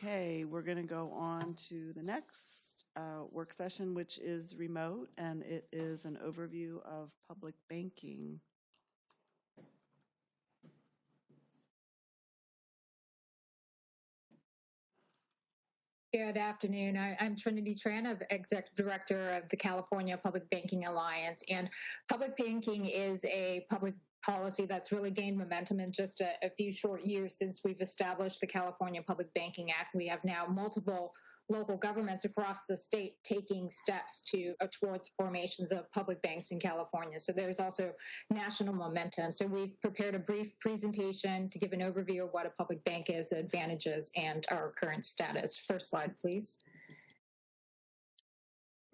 Okay, we're going to go on to the next work session, which is remote, and it is an overview of public banking. Good afternoon. I'm Trinity Tran, of Executive Director of the California Public Banking Alliance. And public banking is a public policy that's really gained momentum in just a few short years since we've established the California Public Banking Act. We have now multiple local governments across the state taking steps towards formations of public banks in California. So there's also national momentum. So we've prepared a brief presentation to give an overview of what a public bank is, advantages, and our current status. First slide, please.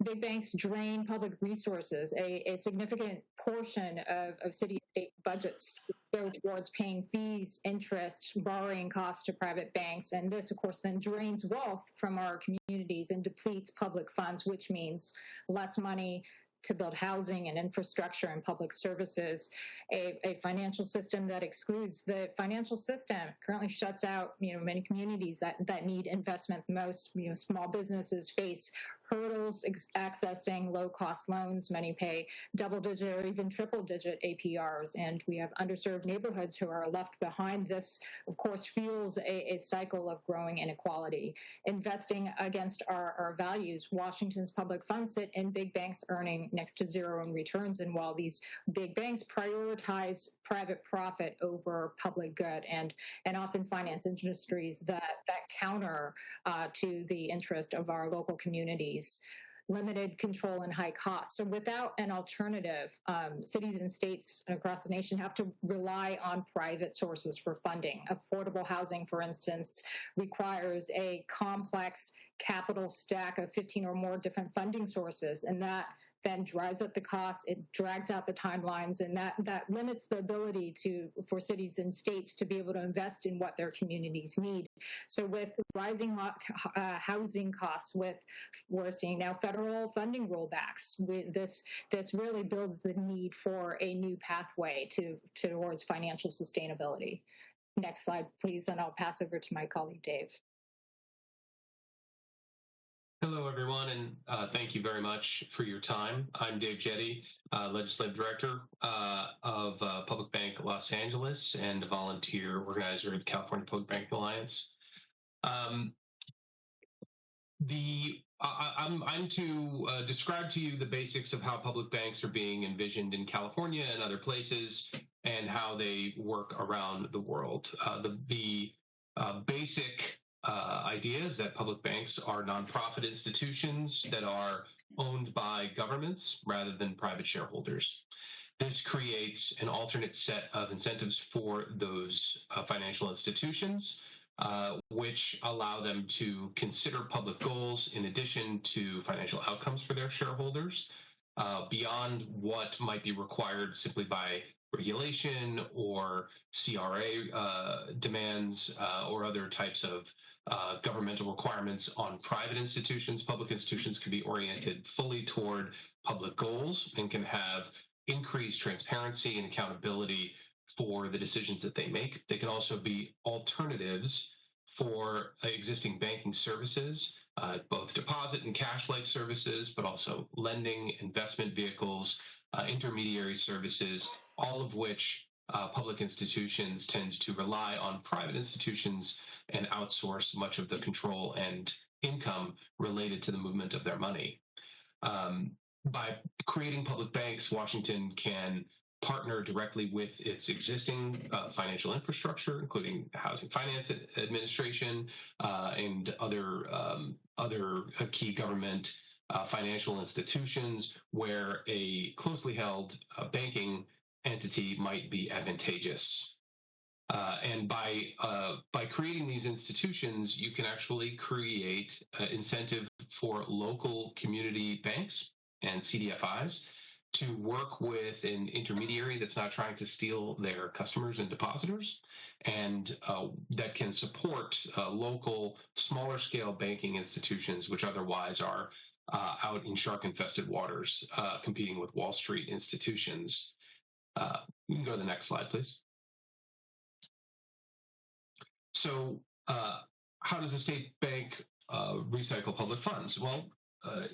Big banks drain public resources. A significant portion of city and state budgets go towards paying fees, interest, borrowing costs to private banks. And this, of course, then drains wealth from our communities and depletes public funds, which means less money to build housing and infrastructure and public services. A financial system that excludes the financial system currently shuts out, many communities that need investment. Most, small businesses face hurdles accessing low-cost loans. Many pay double-digit or even triple-digit APRs, and we have underserved neighborhoods who are left behind. This, of course, fuels a cycle of growing inequality. Investing against our values, Washington's public funds sit in big banks earning next to zero in returns, and while these big banks prioritize private profit over public good and often finance industries that counter to the interest of our local communities, limited control and high costs. So without an alternative, cities and states across the nation have to rely on private sources for funding. Affordable housing, for instance, requires a complex capital stack of 15 or more different funding sources, and that then drives up the costs, it drags out the timelines, and that limits the ability for cities and states to be able to invest in what their communities need. So with rising housing costs, we're seeing now federal funding rollbacks. This really builds the need for a new pathway towards financial sustainability. Next slide, please, and I'll pass over to my colleague, Dave. Hello, everyone, and thank you very much for your time. I'm Dave Jetty, Legislative Director of Public Bank Los Angeles and a volunteer organizer of the California Public Banking Alliance. I'm to describe to you the basics of how public banks are being envisioned in California and other places and how they work around the world. The basic idea is that public banks are nonprofit institutions that are owned by governments rather than private shareholders. This creates an alternate set of incentives for those financial institutions, which allow them to consider public goals in addition to financial outcomes for their shareholders, beyond what might be required simply by regulation or CRA demands or other types of governmental requirements on private institutions. Public institutions can be oriented fully toward public goals and can have increased transparency and accountability for the decisions that they make. They can also be alternatives for existing banking services, both deposit and cash-like services, but also lending, investment vehicles, intermediary services, all of which public institutions tend to rely on private institutions and outsource much of the control and income related to the movement of their money. By creating public banks, Washington can partner directly with its existing financial infrastructure, including the Housing Finance Administration and other key government financial institutions where a closely held banking entity might be advantageous. And by creating these institutions, you can actually create incentive for local community banks and CDFIs to work with an intermediary that's not trying to steal their customers and depositors, and that can support local, smaller scale banking institutions, which otherwise are out in shark-infested waters, competing with Wall Street institutions. You can go to the next slide, please. So how does a state bank recycle public funds? Well,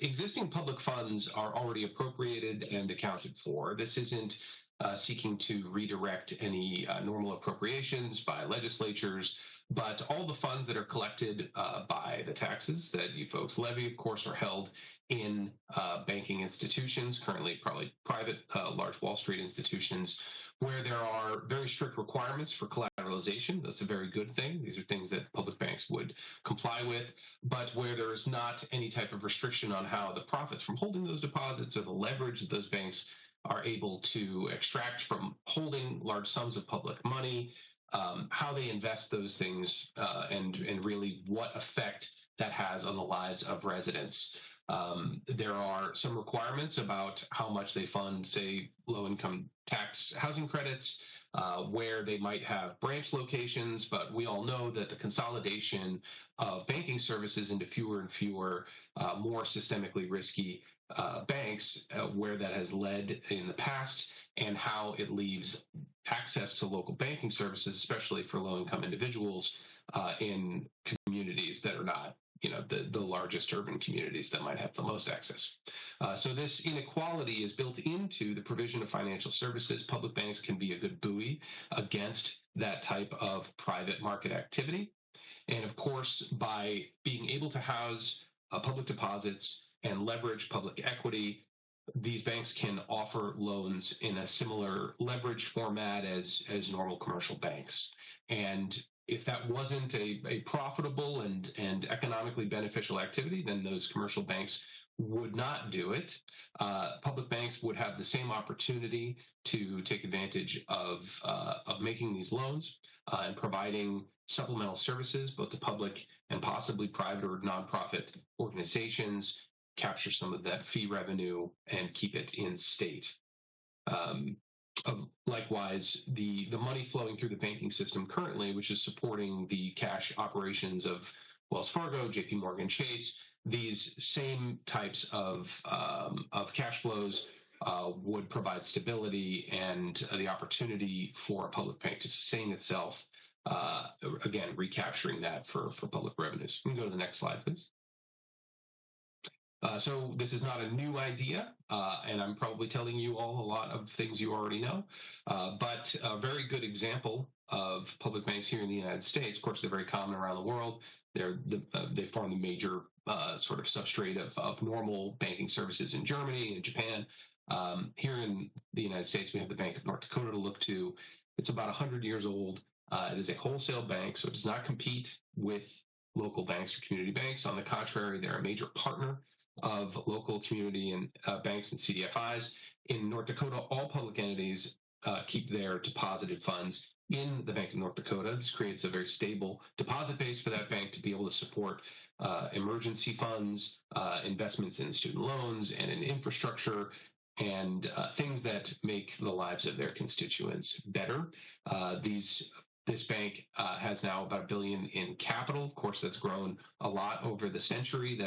existing public funds are already appropriated and accounted for. This isn't seeking to redirect any normal appropriations by legislatures, but all the funds that are collected by the taxes that you folks levy, of course, are held in banking institutions, currently probably private, large Wall Street institutions, where there are very strict requirements for collateralization. That's a very good thing. These are things that public banks would comply with, but where there is not any type of restriction on how the profits from holding those deposits or the leverage that those banks are able to extract from holding large sums of public money, how they invest those things, and really what effect that has on the lives of residents. There are some requirements about how much they fund, say, low-income tax housing credits, where they might have branch locations, but we all know that the consolidation of banking services into fewer and fewer, more systemically risky banks, where that has led in the past, and how it leaves access to local banking services, especially for low-income individuals, in communities that are not, the largest urban communities that might have the most access. So this inequality is built into the provision of financial services. Public banks can be a good buoy against that type of private market activity. And of course, by being able to house public deposits and leverage public equity, these banks can offer loans in a similar leverage format as normal commercial banks. And if that wasn't a profitable and economically beneficial activity, then those commercial banks would not do it. Public banks would have the same opportunity to take advantage of making these loans and providing supplemental services, both to public and possibly private or nonprofit organizations, capture some of that fee revenue and keep it in state. Likewise, the money flowing through the banking system currently, which is supporting the cash operations of Wells Fargo, JP Morgan Chase, these same types of cash flows would provide stability and the opportunity for a public bank to sustain itself, again, recapturing that for public revenues. We can go to the next slide, please. So this is not a new idea, and I'm probably telling you all a lot of things you already know, but a very good example of public banks here in the United States. Of course, they're very common around the world. They form the major sort of substrate of normal banking services in Germany and Japan. Here in the United States, we have the Bank of North Dakota to look to. It's about 100 years old. It is a wholesale bank, so it does not compete with local banks or community banks. On the contrary, they're a major partner of local community and banks and CDFIs. In North Dakota, all public entities keep their deposited funds in the Bank of North Dakota. This creates a very stable deposit base for that bank to be able to support emergency funds, investments in student loans and in infrastructure, and things that make the lives of their constituents better. This bank has now about $1 billion in capital. Of course, that's grown a lot over the century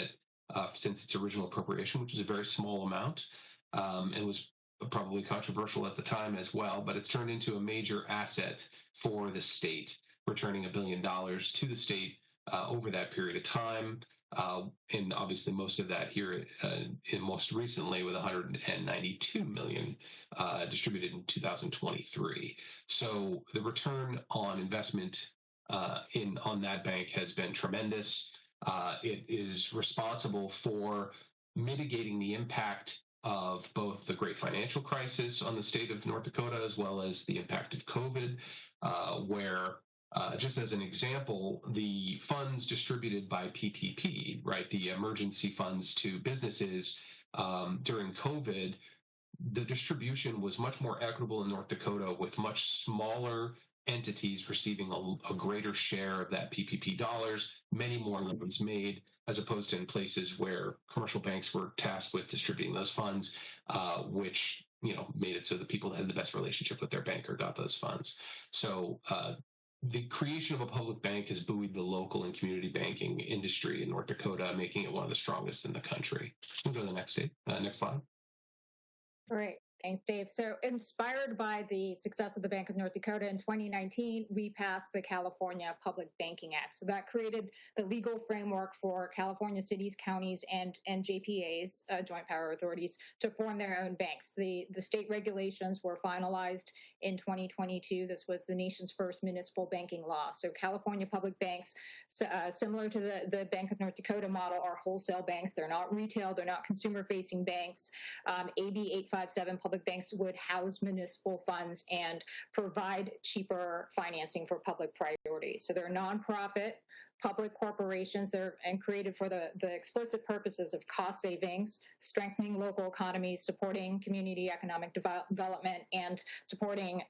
since its original appropriation, which is a very small amount, and was probably controversial at the time as well, but it's turned into a major asset for the state, returning $1 billion to the state over that period of time. And obviously most of that here most recently with $192 million distributed in 2023. So the return on investment on that bank has been tremendous. It is responsible for mitigating the impact of both the great financial crisis on the state of North Dakota, as well as the impact of COVID, where, just as an example, the funds distributed by PPP, right, the emergency funds to businesses during COVID, the distribution was much more equitable in North Dakota, with much smaller entities receiving a greater share of that PPP dollars, many more loans made, as opposed to in places where commercial banks were tasked with distributing those funds, which made it so the people that had the best relationship with their banker got those funds. So the creation of a public bank has buoyed the local and community banking industry in North Dakota, making it one of the strongest in the country. We'll go to the next slide. All right. Thanks, Dave. So, inspired by the success of the Bank of North Dakota in 2019, we passed the California Public Banking Act. So, that created the legal framework for California cities, counties, and JPAs, joint power authorities, to form their own banks. The state regulations were finalized in 2022. This was the nation's first municipal banking law. So, California public banks, similar to the Bank of North Dakota model, are wholesale banks. They're not retail, they're not consumer facing banks. AB 857 public banks would house municipal funds and provide cheaper financing for public priorities. So they're nonprofit public corporations. They're created for the explicit purposes of cost savings, strengthening local economies, supporting community economic development, and supporting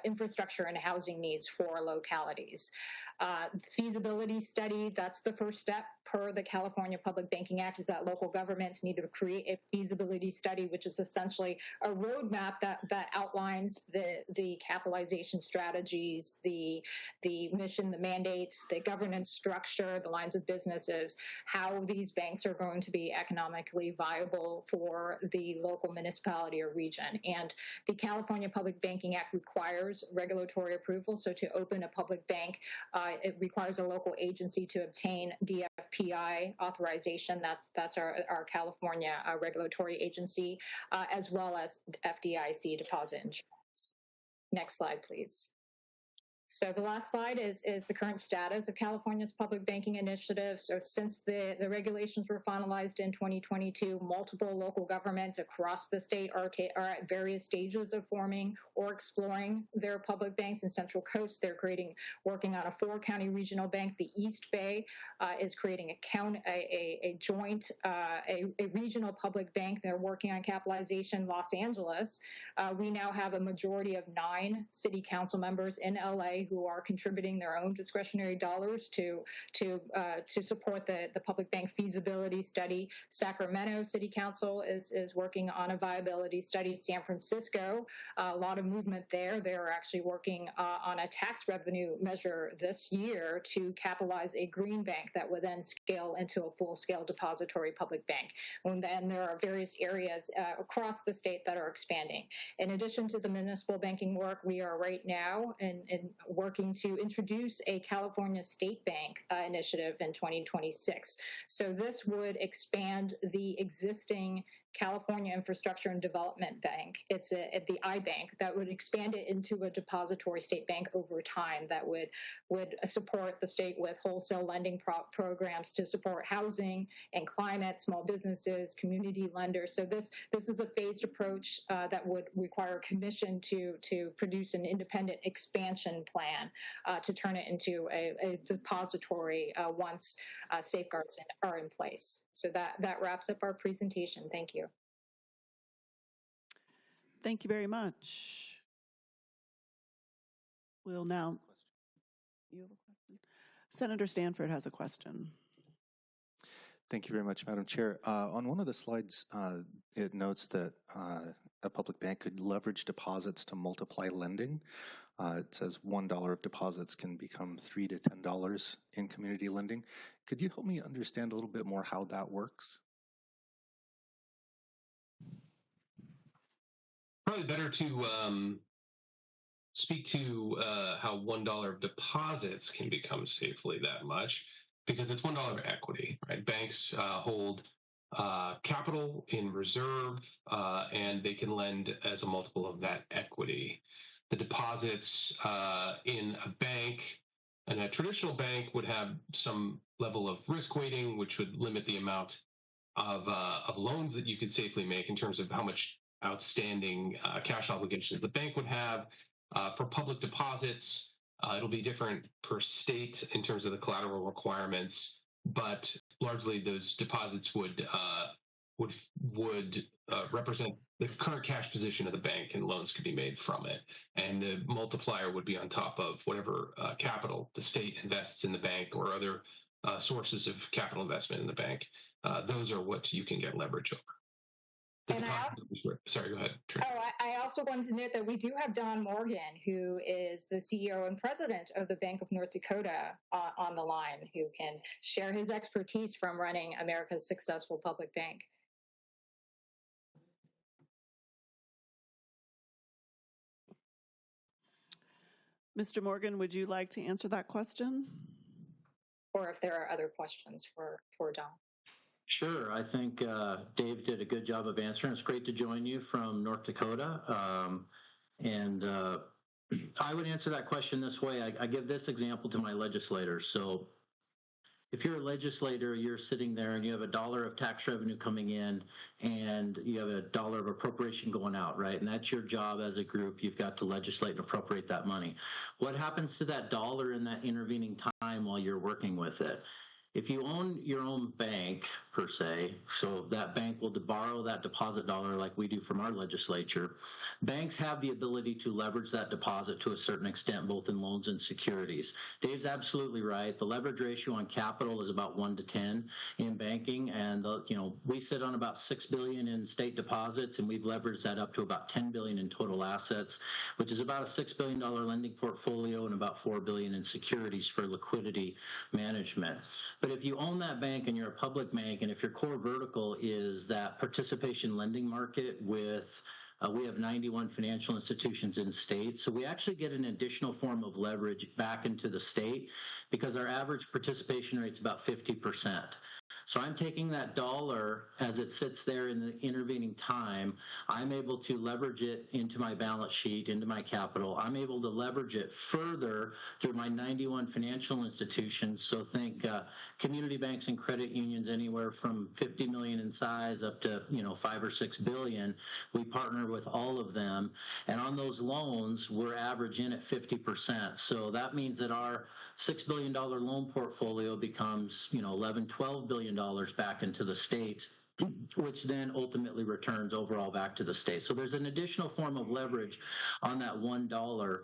infrastructure and housing needs for localities. Feasibility study, that's the first step per the California Public Banking Act, is that local governments need to create a feasibility study, which is essentially a roadmap that outlines the capitalization strategies, the mission, the mandates, the governance structure, the lines of businesses, how these banks are going to be economically viable for the local municipality or region. And the California Public Banking Act requires regulatory approval. So to open a public bank, it requires a local agency to obtain DFPI authorization. That's our California regulatory agency, as well as FDIC deposit insurance. Next slide, please. So the last slide is the current status of California's public banking initiative. So since the regulations were finalized in 2022, multiple local governments across the state are at various stages of forming or exploring their public banks. In Central Coast, they're working on a 4-county regional bank. The East Bay is creating a joint regional public bank. They're working on capitalization. Los Angeles, we now have a majority of 9 city council members in LA who are contributing their own discretionary dollars to support the public bank feasibility study. Sacramento City Council is working on a viability study. San Francisco, a lot of movement there. They're actually working on a tax revenue measure this year to capitalize a green bank that would then scale into a full-scale depository public bank. And then there are various areas across the state that are expanding. In addition to the municipal banking work, we are right now in working to introduce a California State Bank initiative in 2026. So this would expand the existing California Infrastructure and Development Bank. It's the iBank that would expand it into a depository state bank over time that would support the state with wholesale lending programs to support housing and climate, small businesses, community lenders. So this is a phased approach that would require a commission to produce an independent expansion plan to turn it into a depository once safeguards are in place. So that wraps up our presentation. Thank you. Thank you very much. We'll now, you have a question? Senator Stanford has a question. Thank you very much, Madam Chair. On one of the slides, it notes that a public bank could leverage deposits to multiply lending. It says $1 of deposits can become $3 to $10 in community lending. Could you help me understand a little bit more how that works? Probably better to speak to how $1 of deposits can become safely that much, because it's $1 of equity, right? Banks hold capital in reserve, and they can lend as a multiple of that equity. The deposits in a bank, and a traditional bank would have some level of risk weighting, which would limit the amount of loans that you could safely make in terms of how much outstanding cash obligations the bank would have. For public deposits, it'll be different per state in terms of the collateral requirements, but largely those deposits would represent the current cash position of the bank, and loans could be made from it. And the multiplier would be on top of whatever capital the state invests in the bank or other sources of capital investment in the bank. Those are what you can get leverage over. Sorry, go ahead. I also wanted to note that we do have Don Morgan, who is the CEO and president of the Bank of North Dakota, on the line, who can share his expertise from running America's successful public bank. Mr. Morgan, would you like to answer that question? Or if there are other questions for Don. Sure. I think Dave did a good job of answering. It's great to join you from North Dakota. I would answer that question this way. I give this example to my legislators. So if you're a legislator, you're sitting there and you have $1 of tax revenue coming in and you have $1 of appropriation going out, right? And that's your job as a group. You've got to legislate and appropriate that money. What happens to that dollar in that intervening time while you're working with it? If you own your own bank, per se, so that bank will borrow that deposit dollar like we do from our legislature, banks have the ability to leverage that deposit to a certain extent, both in loans and securities. Dave's absolutely right. The leverage ratio on capital is about 1 to 10 in banking, and we sit on about $6 billion in state deposits, and we've leveraged that up to about $10 billion in total assets, which is about a $6 billion lending portfolio and about $4 billion in securities for liquidity management. But if you own that bank and you're a public bank, and if your core vertical is that participation lending market with we have 91 financial institutions in state, so we actually get an additional form of leverage back into the state because our average participation rate is about 50%. So I'm taking that dollar as it sits there in the intervening time. I'm able to leverage it into my balance sheet, into my capital. I'm able to leverage it further through my 91 financial institutions. So think community banks and credit unions anywhere from 50 million in size up to 5 or 6 billion. We partner with all of them, and on those loans we're averaging at 50%. So that means that our $6 billion loan portfolio becomes, $11-12 billion back into the state, which then ultimately returns overall back to the state. So there's an additional form of leverage on that $1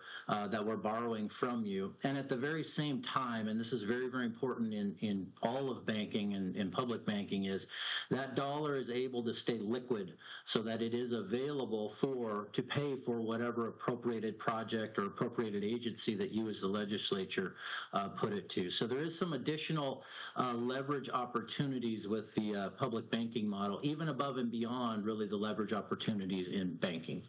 that we're borrowing from you. And at the very same time, and this is very, very important in all of banking and in public banking, is that dollar is able to stay liquid so that it is available to pay for whatever appropriated project or appropriated agency that you as the legislature put it to. So there is some additional leverage opportunities with the public banking model, even above and beyond really the leverage opportunities in banking.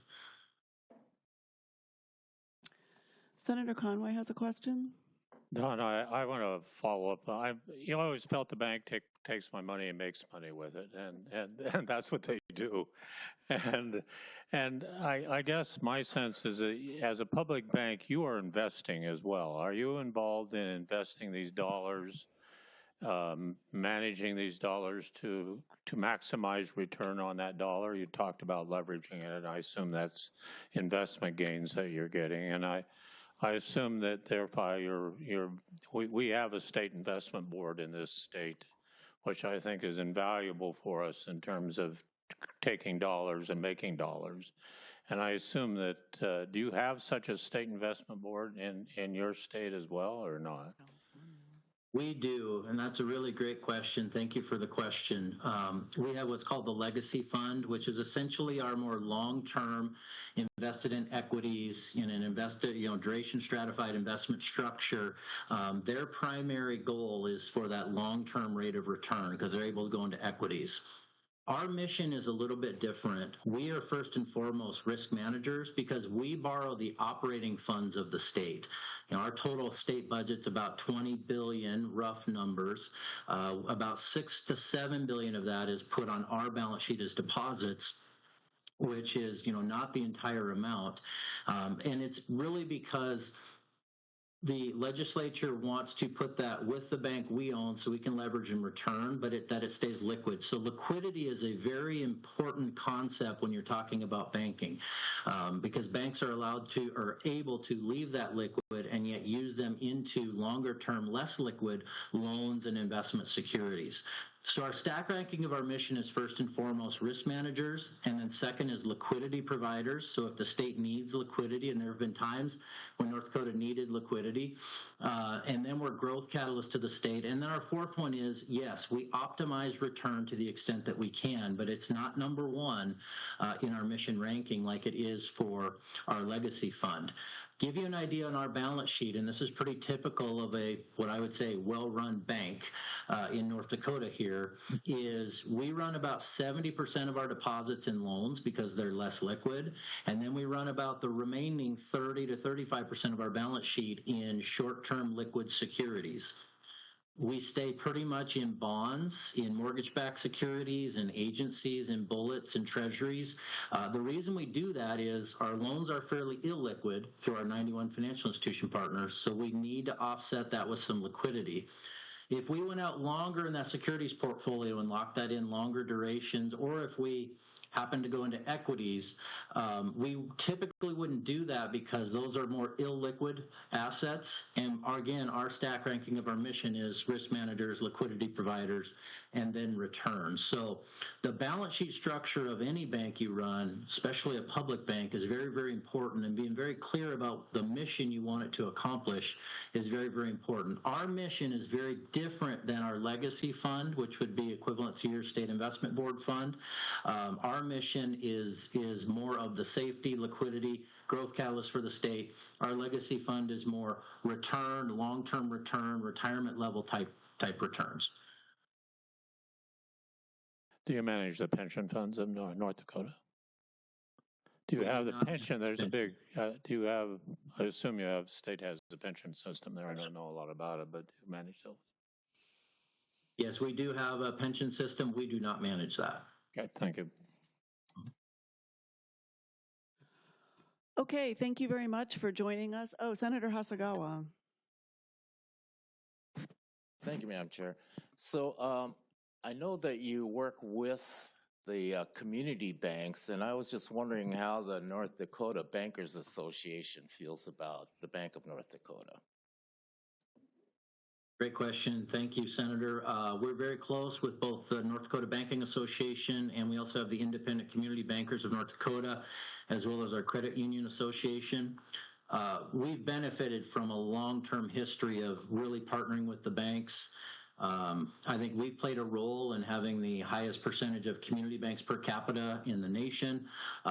Senator Conway has a question. Don, I want to follow up. I always felt the bank takes my money and makes money with it, and that's what they do. And I guess my sense is that as a public bank, you are investing as well. Are you involved in investing these dollars, managing these dollars to maximize return on that dollar? You talked about leveraging it, and I assume that's investment gains that you're getting. And I assume that therefore we have a state investment board in this state, which I think is invaluable for us in terms of taking dollars and making dollars. And I assume that, do you have such a state investment board in your state as well, or not? We do, and that's a really great question. Thank you for the question. We have what's called the Legacy Fund, which is essentially our more long-term invested in equities in an invested, duration stratified investment structure. Their primary goal is for that long-term rate of return because they're able to go into equities. Our mission is a little bit different. We are first and foremost risk managers because we borrow the operating funds of the state. Our total state budget's about $20 billion, rough numbers. About $6 to $7 billion of that is put on our balance sheet as deposits, which is, not the entire amount. And it's really because the legislature wants to put that with the bank we own so we can leverage and return, but that it stays liquid. So liquidity is a very important concept when you're talking about banking, because banks are able to leave that liquid and yet use them into longer term, less liquid loans and investment securities. So our stack ranking of our mission is first and foremost risk managers, and then second is liquidity providers. So if the state needs liquidity, and there have been times when North Dakota needed liquidity, and then we're growth catalyst to the state. And then our fourth one is, yes, we optimize return to the extent that we can, but it's not number one in our mission ranking like it is for our Legacy Fund. give you an idea on our balance sheet, and this is pretty typical of what I would say, well-run bank in North Dakota here, is we run about 70% of our deposits in loans because they're less liquid, and then we run about the remaining 30 to 35% of our balance sheet in short-term liquid securities. We stay pretty much in bonds, in mortgage-backed securities, and agencies, and bullets, and treasuries. The reason we do that is our loans are fairly illiquid through our 91 financial institution partners, so we need to offset that with some liquidity. If we went out longer in that securities portfolio and locked that in longer durations, or if we happen to go into equities, we typically wouldn't do that because those are more illiquid assets. And again, our stack ranking of our mission is risk managers, liquidity providers, and then returns. So the balance sheet structure of any bank you run, especially a public bank, is very, very important, and being very clear about the mission you want it to accomplish is very, very important. Our mission is very different than our legacy fund, which would be equivalent to your state investment board fund. Our mission is more of the safety, liquidity, growth catalyst for the state. Our legacy fund is more return, long-term return, retirement level type returns. Do you manage the pension funds of North Dakota? Do you have the pension? There's a big, do you have, I assume you have, state has the pension system there. I don't know a lot about it, but do you manage those? Yes, we do have a pension system. We do not manage that. Okay, thank you. Okay, thank you very much for joining us. Oh, Senator Hasagawa. Thank you, Madam Chair. So I know that you work with the community banks, and I was just wondering how the North Dakota Bankers Association feels about the Bank of North Dakota. Great question. Thank you, Senator. We're very close with both the North Dakota Banking Association, and we also have the Independent Community Bankers of North Dakota, as well as our Credit Union Association. We've benefited from a long-term history of really partnering with the banks. I think we've played a role in having the highest percentage of community banks per capita in the nation,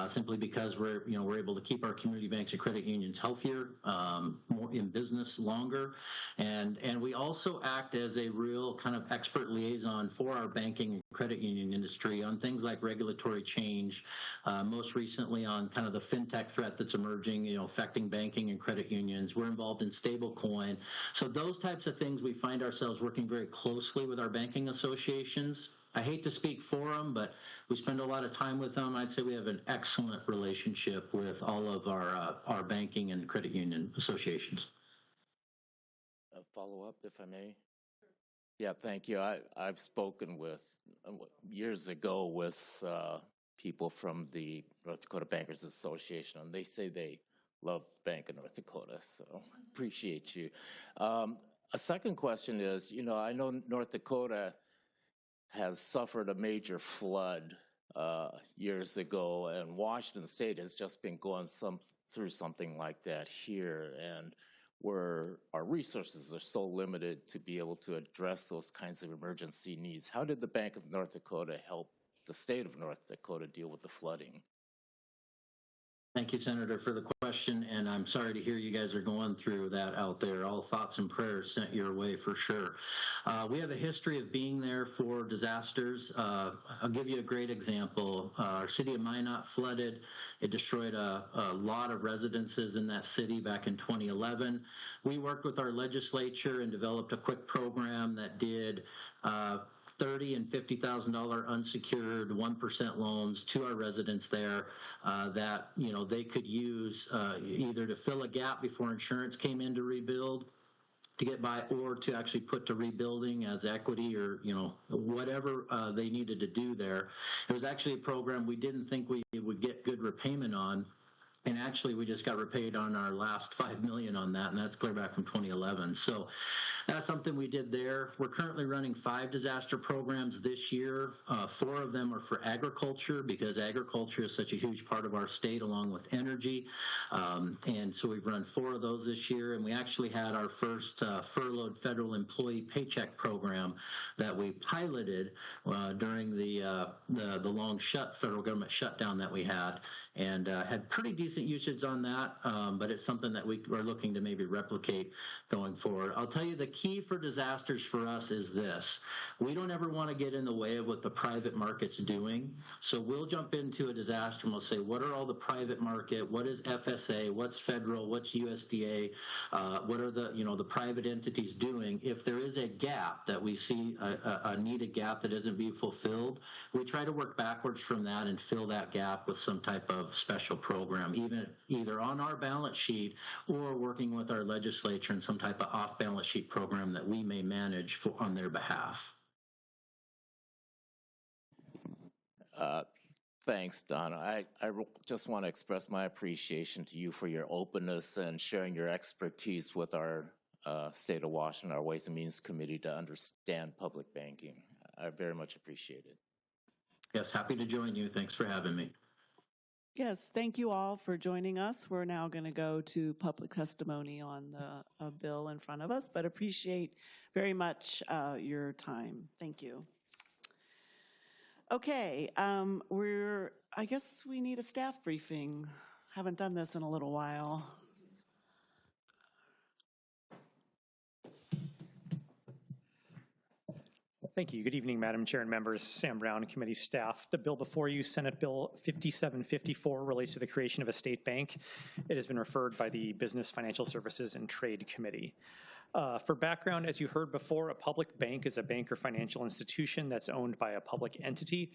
simply because we're able to keep our community banks and credit unions healthier, more in business longer, and we also act as a real kind of expert liaison for our banking and credit union industry on things like regulatory change, most recently on kind of the fintech threat that's emerging, affecting banking and credit unions. We're involved in stablecoin, so those types of things we find ourselves working very closely with our banking associations. I hate to speak for them, but we spend a lot of time with them. I'd say we have an excellent relationship with all of our banking and credit union associations. A follow-up, if I may? Yeah, thank you. I've spoken with, years ago, with people from the North Dakota Bankers Association, and they say they love Bank of North Dakota, so appreciate you. A second question is, I know North Dakota has suffered a major flood years ago, and Washington State has just been going through something like that here, and where our resources are so limited to be able to address those kinds of emergency needs. How did the Bank of North Dakota help the state of North Dakota deal with the flooding? Thank you, Senator, for the question, and I'm sorry to hear you guys are going through that out there. All thoughts and prayers sent your way for sure. We have a history of being there for disasters. I'll give you a great example. Our city of Minot flooded. It destroyed a lot of residences in that city back in 2011. We worked with our legislature and developed a quick program that did $30,000 and $50,000 unsecured 1% loans to our residents there that they could use either to fill a gap before insurance came in to rebuild, to get by, or to actually put to rebuilding as equity, or whatever they needed to do there. It was actually a program we didn't think we would get good repayment on. And actually, we just got repaid on our last $5 million on that, and that's clear back from 2011. So that's something we did there. We're currently running 5 disaster programs this year. 4 of them are for agriculture, because agriculture is such a huge part of our state, along with energy. And so we've run 4 of those this year, and we actually had our first furloughed federal employee paycheck program that we piloted during the long federal government shutdown that we had. and had pretty decent usage on that, but it's something that we are looking to maybe replicate going forward. I'll tell you, the key for disasters for us is this. We don't ever want to get in the way of what the private market's doing. So we'll jump into a disaster and we'll say, what are all the private market? What is FSA? What's federal? What's USDA? What are the private entities doing? If there is a gap that we see, a needed gap that isn't being fulfilled, we try to work backwards from that and fill that gap with some type of special program, either on our balance sheet or working with our legislature in some type of off-balance sheet program that we may manage on their behalf. Thanks, Donna. I just want to express my appreciation to you for your openness and sharing your expertise with our State of Washington, our Ways and Means Committee, to understand public banking. I very much appreciate it. Yes, happy to join you. Thanks for having me. Yes, thank you all for joining us. We're now going to go to public testimony on the bill in front of us, but appreciate very much your time. Thank you. Okay, I guess we need a staff briefing. Haven't done this in a little while. Thank you. Good evening, Madam Chair and members. Sam Brown, committee staff. The bill before you, Senate Bill 5754, relates to the creation of a state bank. It has been referred by the Business, Financial Services, and Trade Committee. For background, as you heard before, a public bank is a bank or financial institution that's owned by a public entity.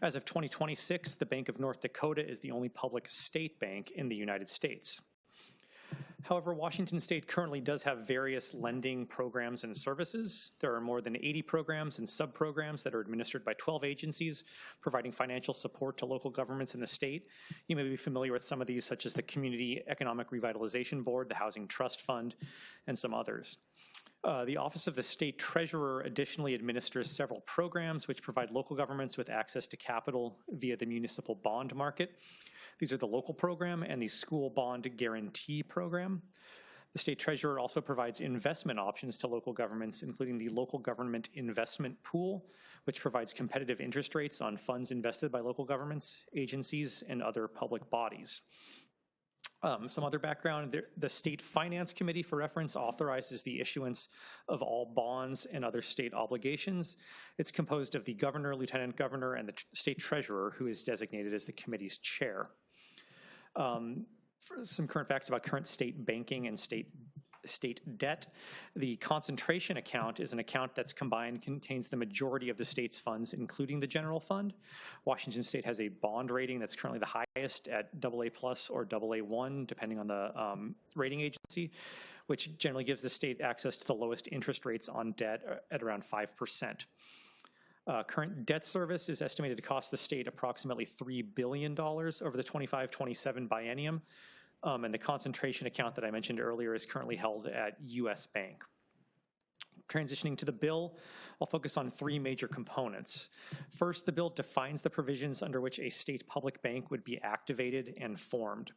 As of 2026, the Bank of North Dakota is the only public state bank in the United States. However, Washington State currently does have various lending programs and services. There are more than 80 programs and sub-programs that are administered by 12 agencies, providing financial support to local governments in the state. You may be familiar with some of these, such as the Community Economic Revitalization Board, the Housing Trust Fund, and some others. The Office of the State Treasurer additionally administers several programs which provide local governments with access to capital via the municipal bond market. These are the local program and the school bond guarantee program. The state treasurer also provides investment options to local governments, including the local government investment pool, which provides competitive interest rates on funds invested by local governments, agencies, and other public bodies. Some other background, the State Finance Committee, for reference, authorizes the issuance of all bonds and other state obligations. It's composed of the governor, lieutenant governor, and the state treasurer, who is designated as the committee's chair. For some current facts about current state banking and state debt. The concentration account is an account that's combined, contains the majority of the state's funds, including the general fund. Washington State has a bond rating that's currently the highest at AA+ or AA1, depending on the rating agency, which generally gives the state access to the lowest interest rates on debt at around 5%. Current debt service is estimated to cost the state approximately $3 billion over the 25-27 biennium. And the concentration account that I mentioned earlier is currently held at U.S. Bank. Transitioning to the bill, I'll focus on three major components. First, the bill defines the provisions under which a state public bank would be activated and formed.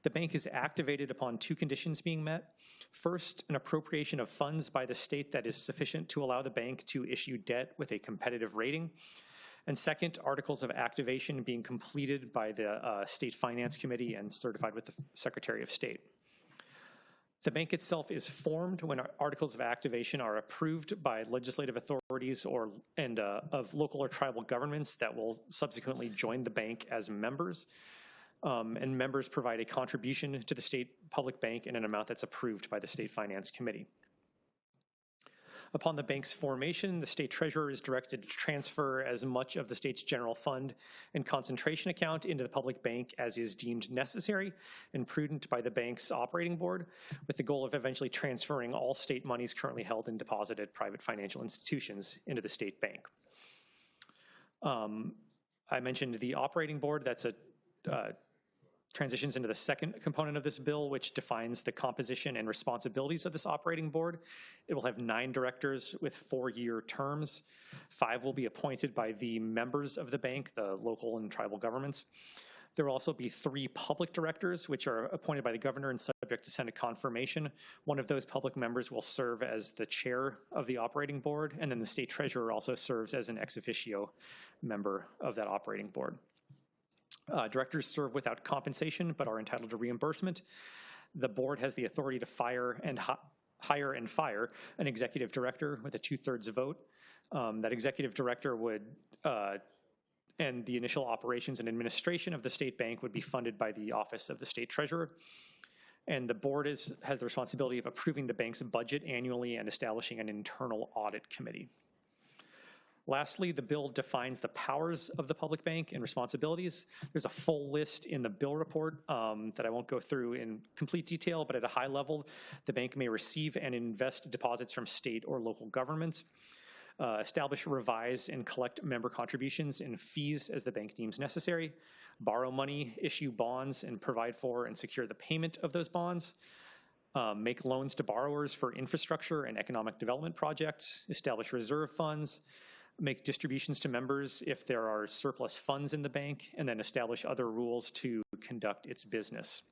The bank is activated upon two conditions being met. First, an appropriation of funds by the state that is sufficient to allow the bank to issue debt with a competitive rating. And second, articles of activation being completed by the State Finance Committee and certified with the Secretary of State. The bank itself is formed when articles of activation are approved by legislative authorities of local or tribal governments that will subsequently join the bank as members. And members provide a contribution to the state public bank in an amount that's approved by the State Finance Committee. Upon the bank's formation, the state treasurer is directed to transfer as much of the state's general fund and concentration account into the public bank as is deemed necessary and prudent by the bank's operating board, with the goal of eventually transferring all state monies currently held in deposited private financial institutions into the state bank. I mentioned the operating board. That's transitions into the second component of this bill, which defines the composition and responsibilities of this operating board. It will have 9 directors with 4-year terms. 5 will be appointed by the members of the bank, the local and tribal governments. There will also be 3 public directors, which are appointed by the governor and subject to Senate confirmation. One of those public members will serve as the chair of the operating board, and then the state treasurer also serves as an ex officio member of that operating board. Directors serve without compensation but are entitled to reimbursement. The board has the authority to hire and fire an executive director with a 2/3 vote. That executive director would, and the initial operations and administration of the state bank would be funded by the Office of the State Treasurer. And the board has the responsibility of approving the bank's budget annually and establishing an internal audit committee. Lastly, the bill defines the powers of the public bank and responsibilities. There's a full list in the bill report that I won't go through in complete detail, but at a high level, the bank may receive and invest deposits from state or local governments, establish, revise, and collect member contributions and fees as the bank deems necessary, borrow money, issue bonds, and provide for and secure the payment of those bonds, make loans to borrowers for infrastructure and economic development projects, establish reserve funds, make distributions to members if there are surplus funds in the bank, and then establish other rules to conduct its business.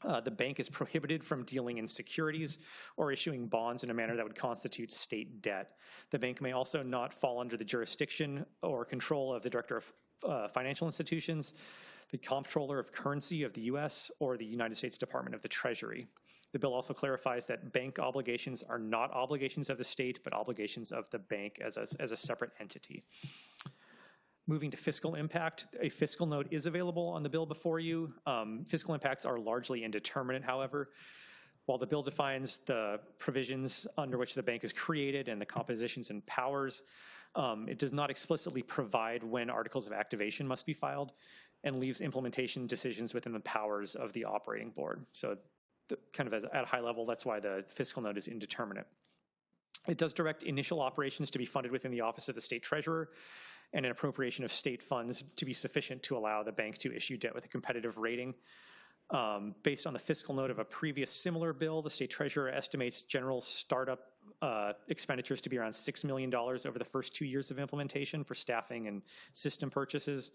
The bank is prohibited from dealing in securities or issuing bonds in a manner that would constitute state debt. The bank may also not fall under the jurisdiction or control of the Director of Financial Institutions, the Comptroller of Currency of the U.S., or the United States Department of the Treasury. The bill also clarifies that bank obligations are not obligations of the state, but obligations of the bank as a separate entity. Moving to fiscal impact, a fiscal note is available on the bill before you. Fiscal impacts are largely indeterminate, however. While the bill defines the provisions under which the bank is created and the compositions and powers, it does not explicitly provide when articles of activation must be filed and leaves implementation decisions within the powers of the operating board. So kind of at a high level, that's why the fiscal note is indeterminate. It does direct initial operations to be funded within the Office of the State Treasurer and an appropriation of state funds to be sufficient to allow the bank to issue debt with a competitive rating. Based on the fiscal note of a previous similar bill, the State Treasurer estimates general startup expenditures to be around $6 million over the first 2 years of implementation for staffing and system purchases.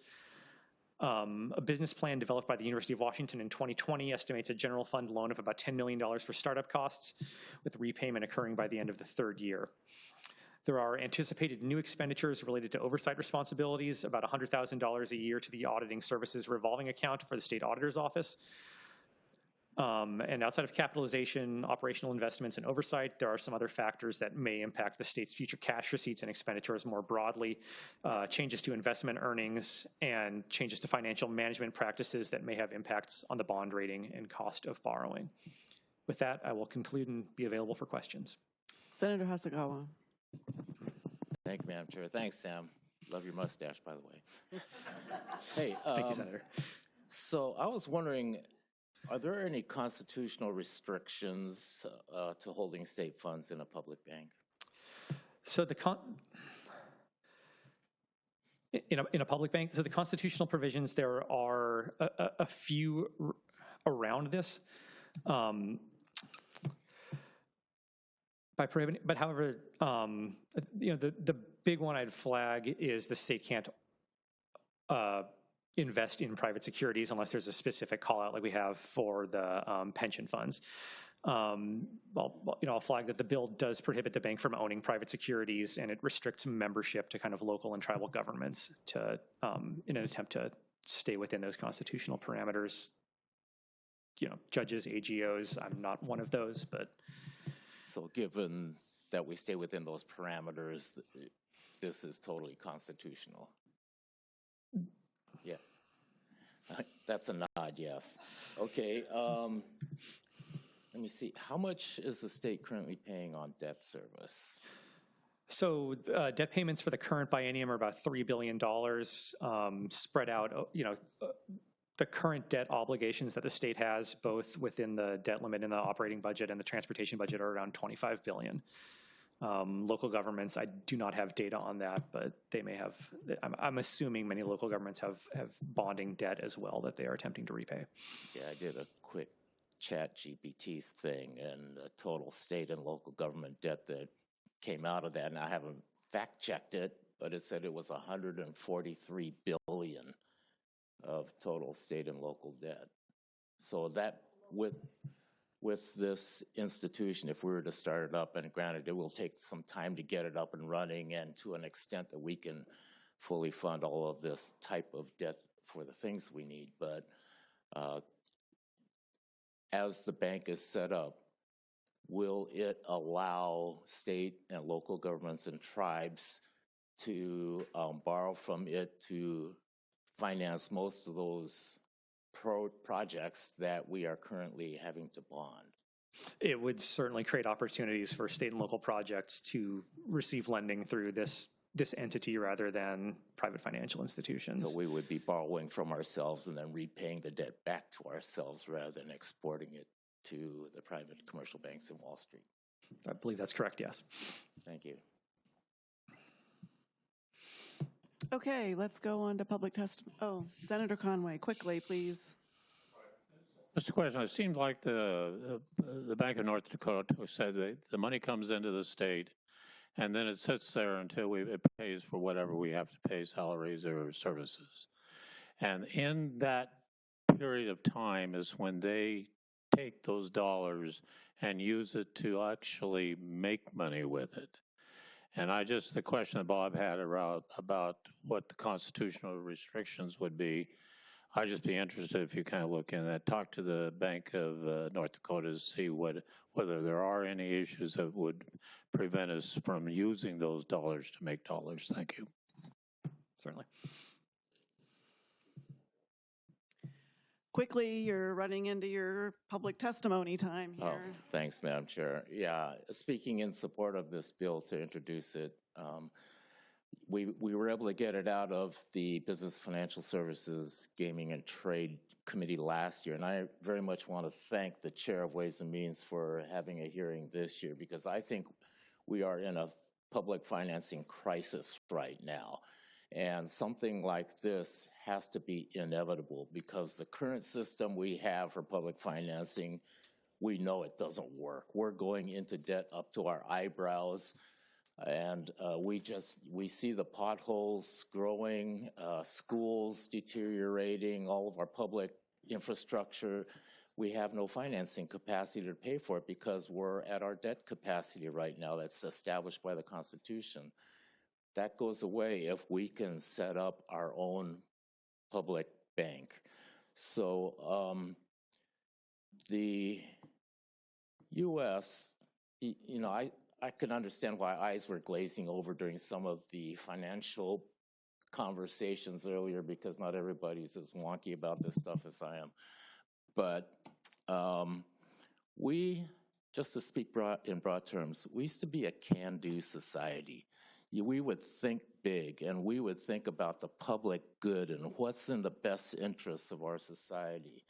A business plan developed by the University of Washington in 2020 estimates a general fund loan of about $10 million for startup costs, with repayment occurring by the end of the 3rd year. There are anticipated new expenditures related to oversight responsibilities, about $100,000 a year to the auditing services revolving account for the state auditor's office. And outside of capitalization, operational investments, and oversight, there are some other factors that may impact the state's future cash receipts and expenditures more broadly, changes to investment earnings, and changes to financial management practices that may have impacts on the bond rating and cost of borrowing. With that, I will conclude and be available for questions. Senator Hasagawa. Thank you, Madam Chair. Thanks, Sam. Love your mustache, by the way. Hey, Thank you, Senator. So I was wondering, are there any constitutional restrictions to holding state funds in a public bank? So in a public bank, so the constitutional provisions, there are a few around this. By prohibiting, but however, the big one I'd flag is the state can't invest in private securities unless there's a specific call out like we have for the pension funds. I'll flag that the bill does prohibit the bank from owning private securities, and it restricts membership to kind of local and tribal governments to in an attempt to stay within those constitutional parameters. Judges, AGOs, I'm not one of those, but. So given that we stay within those parameters, this is totally constitutional. Yeah, that's a nod, yes. Okay, let me see. How much is the state currently paying on debt service? So debt payments for the current biennium are about $3 billion spread out, the current debt obligations that the state has, both within the debt limit in the operating budget and the transportation budget, are around $25 billion. Local governments, I do not have data on that, but they may have, I'm assuming many local governments have bonding debt as well that they are attempting to repay. Yeah, I did a quick ChatGPT thing, and the total state and local government debt that came out of that, and I haven't fact checked it, but it said it was $143 billion of total state and local debt. So that with this institution, if we were to start it up, and granted it will take some time to get it up and running, and to an extent that we can fully fund all of this type of debt for the things we need. But as the bank is set up, will it allow state and local governments and tribes to borrow from it to finance most of those projects that we are currently having to bond? It would certainly create opportunities for state and local projects to receive lending through this entity rather than private financial institutions. So we would be borrowing from ourselves and then repaying the debt back to ourselves rather than exporting it to the private commercial banks in Wall Street. I believe that's correct, yes. Thank you. Okay, let's go on to public testimony. Oh, Senator Conway, quickly, please. Just a question. It seems like the Bank of North Dakota said that the money comes into the state and then it sits there until it pays for whatever we have to pay, salaries or services. And in that period of time is when they take those dollars and use it to actually make money with it. And the question that Bob had about what the constitutional restrictions would be, I'd just be interested if you kind of look in that, talk to the Bank of North Dakota to see whether there are any issues that would prevent us from using those dollars to make dollars. Thank you. Certainly. Quickly, you're running into your public testimony time here. Oh, thanks, Madam Chair. Yeah, speaking in support of this bill to introduce it, we were able to get it out of the Business Financial Services Gaming and Trade Committee last year, and I very much want to thank the Chair of Ways and Means for having a hearing this year, because I think we are in a public financing crisis right now. And something like this has to be inevitable because the current system we have for public financing, we know it doesn't work. We're going into debt up to our eyebrows, and we see the potholes growing, schools deteriorating, all of our public infrastructure. We have no financing capacity to pay for it because we're at our debt capacity right now that's established by the Constitution. That goes away if we can set up our own public bank. So the U.S., you know, I can understand why eyes were glazing over during some of the financial conversations earlier because not everybody's as wonky about this stuff as I am. But just to speak in broad terms, we used to be a can-do society. We would think big and we would think about the public good and what's in the best interests of our society.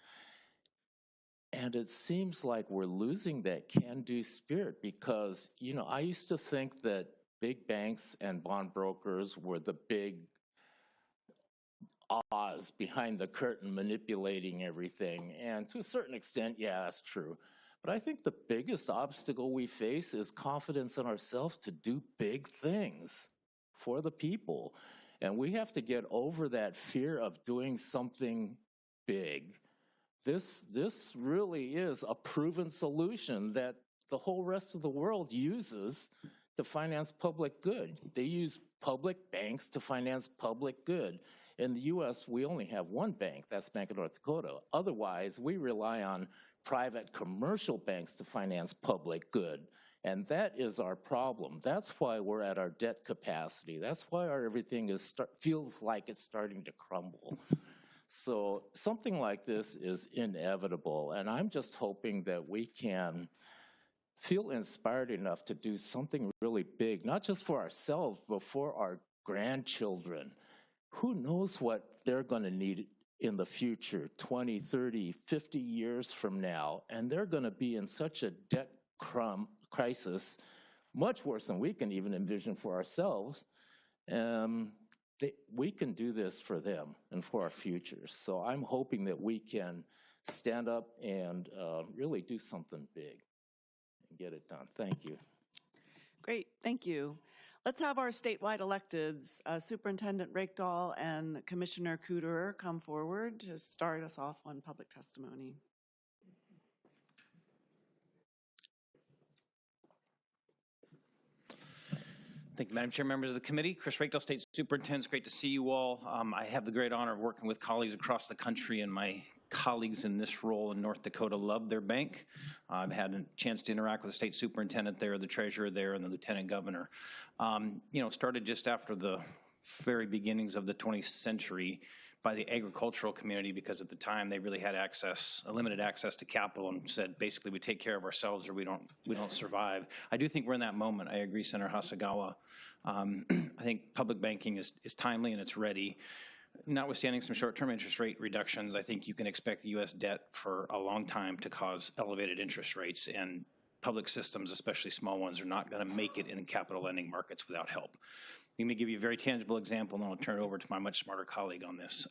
And it seems like we're losing that can-do spirit because, you know, I used to think that big banks and bond brokers were the big Oz behind the curtain manipulating everything. And to a certain extent, yeah, that's true. But I think the biggest obstacle we face is confidence in ourselves to do big things for the people. And we have to get over that fear of doing something big. This really is a proven solution that the whole rest of the world uses to finance public good. They use public banks to finance public good. In the U.S., we only have one bank, that's Bank of North Dakota. Otherwise, we rely on private commercial banks to finance public good. And that is our problem. That's why we're at our debt capacity. That's why everything feels like it's starting to crumble. So something like this is inevitable. And I'm just hoping that we can feel inspired enough to do something really big, not just for ourselves, but for our grandchildren. Who knows what they're going to need in the future, 20, 30, 50 years from now, and they're going to be in such a debt crisis, much worse than we can even envision for ourselves. We can do this for them and for our futures. So I'm hoping that we can stand up and really do something big and get it done. Thank you. Great, thank you. Let's have our statewide electeds, Superintendent Rakedahl and Commissioner Cooterer, come forward to start us off on public testimony. Thank you, Madam Chair, members of the committee. Chris Rakedale, State Superintendent. It's great to see you all. I have the great honor of working with colleagues across the country, and my colleagues in this role in North Dakota love their bank. I've had a chance to interact with the state superintendent there, the treasurer there, and the lieutenant governor. It started just after the very beginnings of the 20th century by the agricultural community, because at the time they really had limited access to capital, and said basically we take care of ourselves or we don't survive. I do think we're in that moment. I agree, Senator Hasagawa. I think public banking is timely and it's ready. Notwithstanding some short-term interest rate reductions, I think you can expect U.S. debt for a long time to cause elevated interest rates, and public systems, especially small ones, are not going to make it in capital lending markets without help. Let me give you a very tangible example, and then I'll turn it over to my much smarter colleague on this.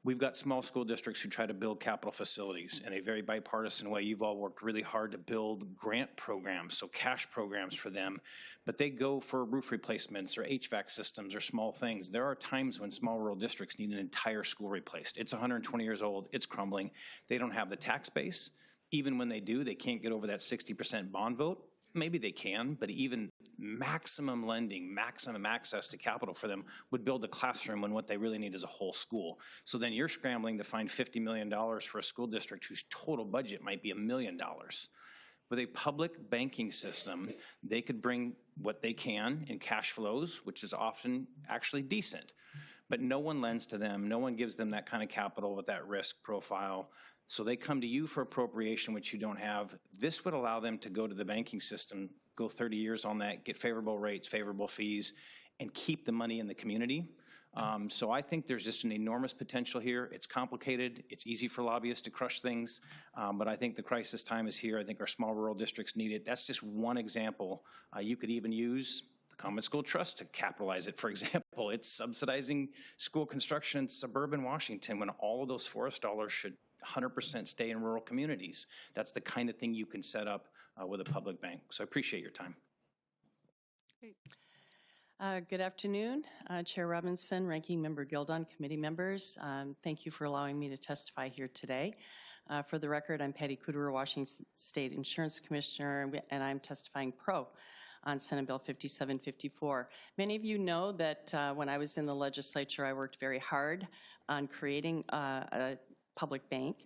We've got small school districts who try to build capital facilities in a very bipartisan way. You've all worked really hard to build grant programs, so cash programs for them, but they go for roof replacements or HVAC systems or small things. There are times when small rural districts need an entire school replaced. It's 120 years old, it's crumbling. They don't have the tax base. Even when they do, they can't get over that 60% bond vote. Maybe they can, but even maximum lending, maximum access to capital for them would build a classroom when what they really need is a whole school. So then you're scrambling to find $50 million for a school district whose total budget might be $1 million. With a public banking system, they could bring what they can in cash flows, which is often actually decent, but no one lends to them. No one gives them that kind of capital with that risk profile. So they come to you for appropriation, which you don't have. This would allow them to go to the banking system, go 30 years on that, get favorable rates, favorable fees, and keep the money in the community. So I think there's just an enormous potential here. It's complicated. It's easy for lobbyists to crush things, but I think the crisis time is here. I think our small rural districts need it. That's just one example. You could even use the Common School Trust to capitalize it. For example, it's subsidizing school construction in suburban Washington when all of those forest dollars should 100% stay in rural communities. That's the kind of thing you can set up with a public bank. So I appreciate your time. Great. Good afternoon, Chair Robinson, Ranking Member Gildon, committee members. Thank you for allowing me to testify here today. For the record, I'm Patty Kuderer, Washington State Insurance Commissioner, and I'm testifying pro on Senate Bill 5754. Many of you know that when I was in the legislature, I worked very hard on creating a public bank.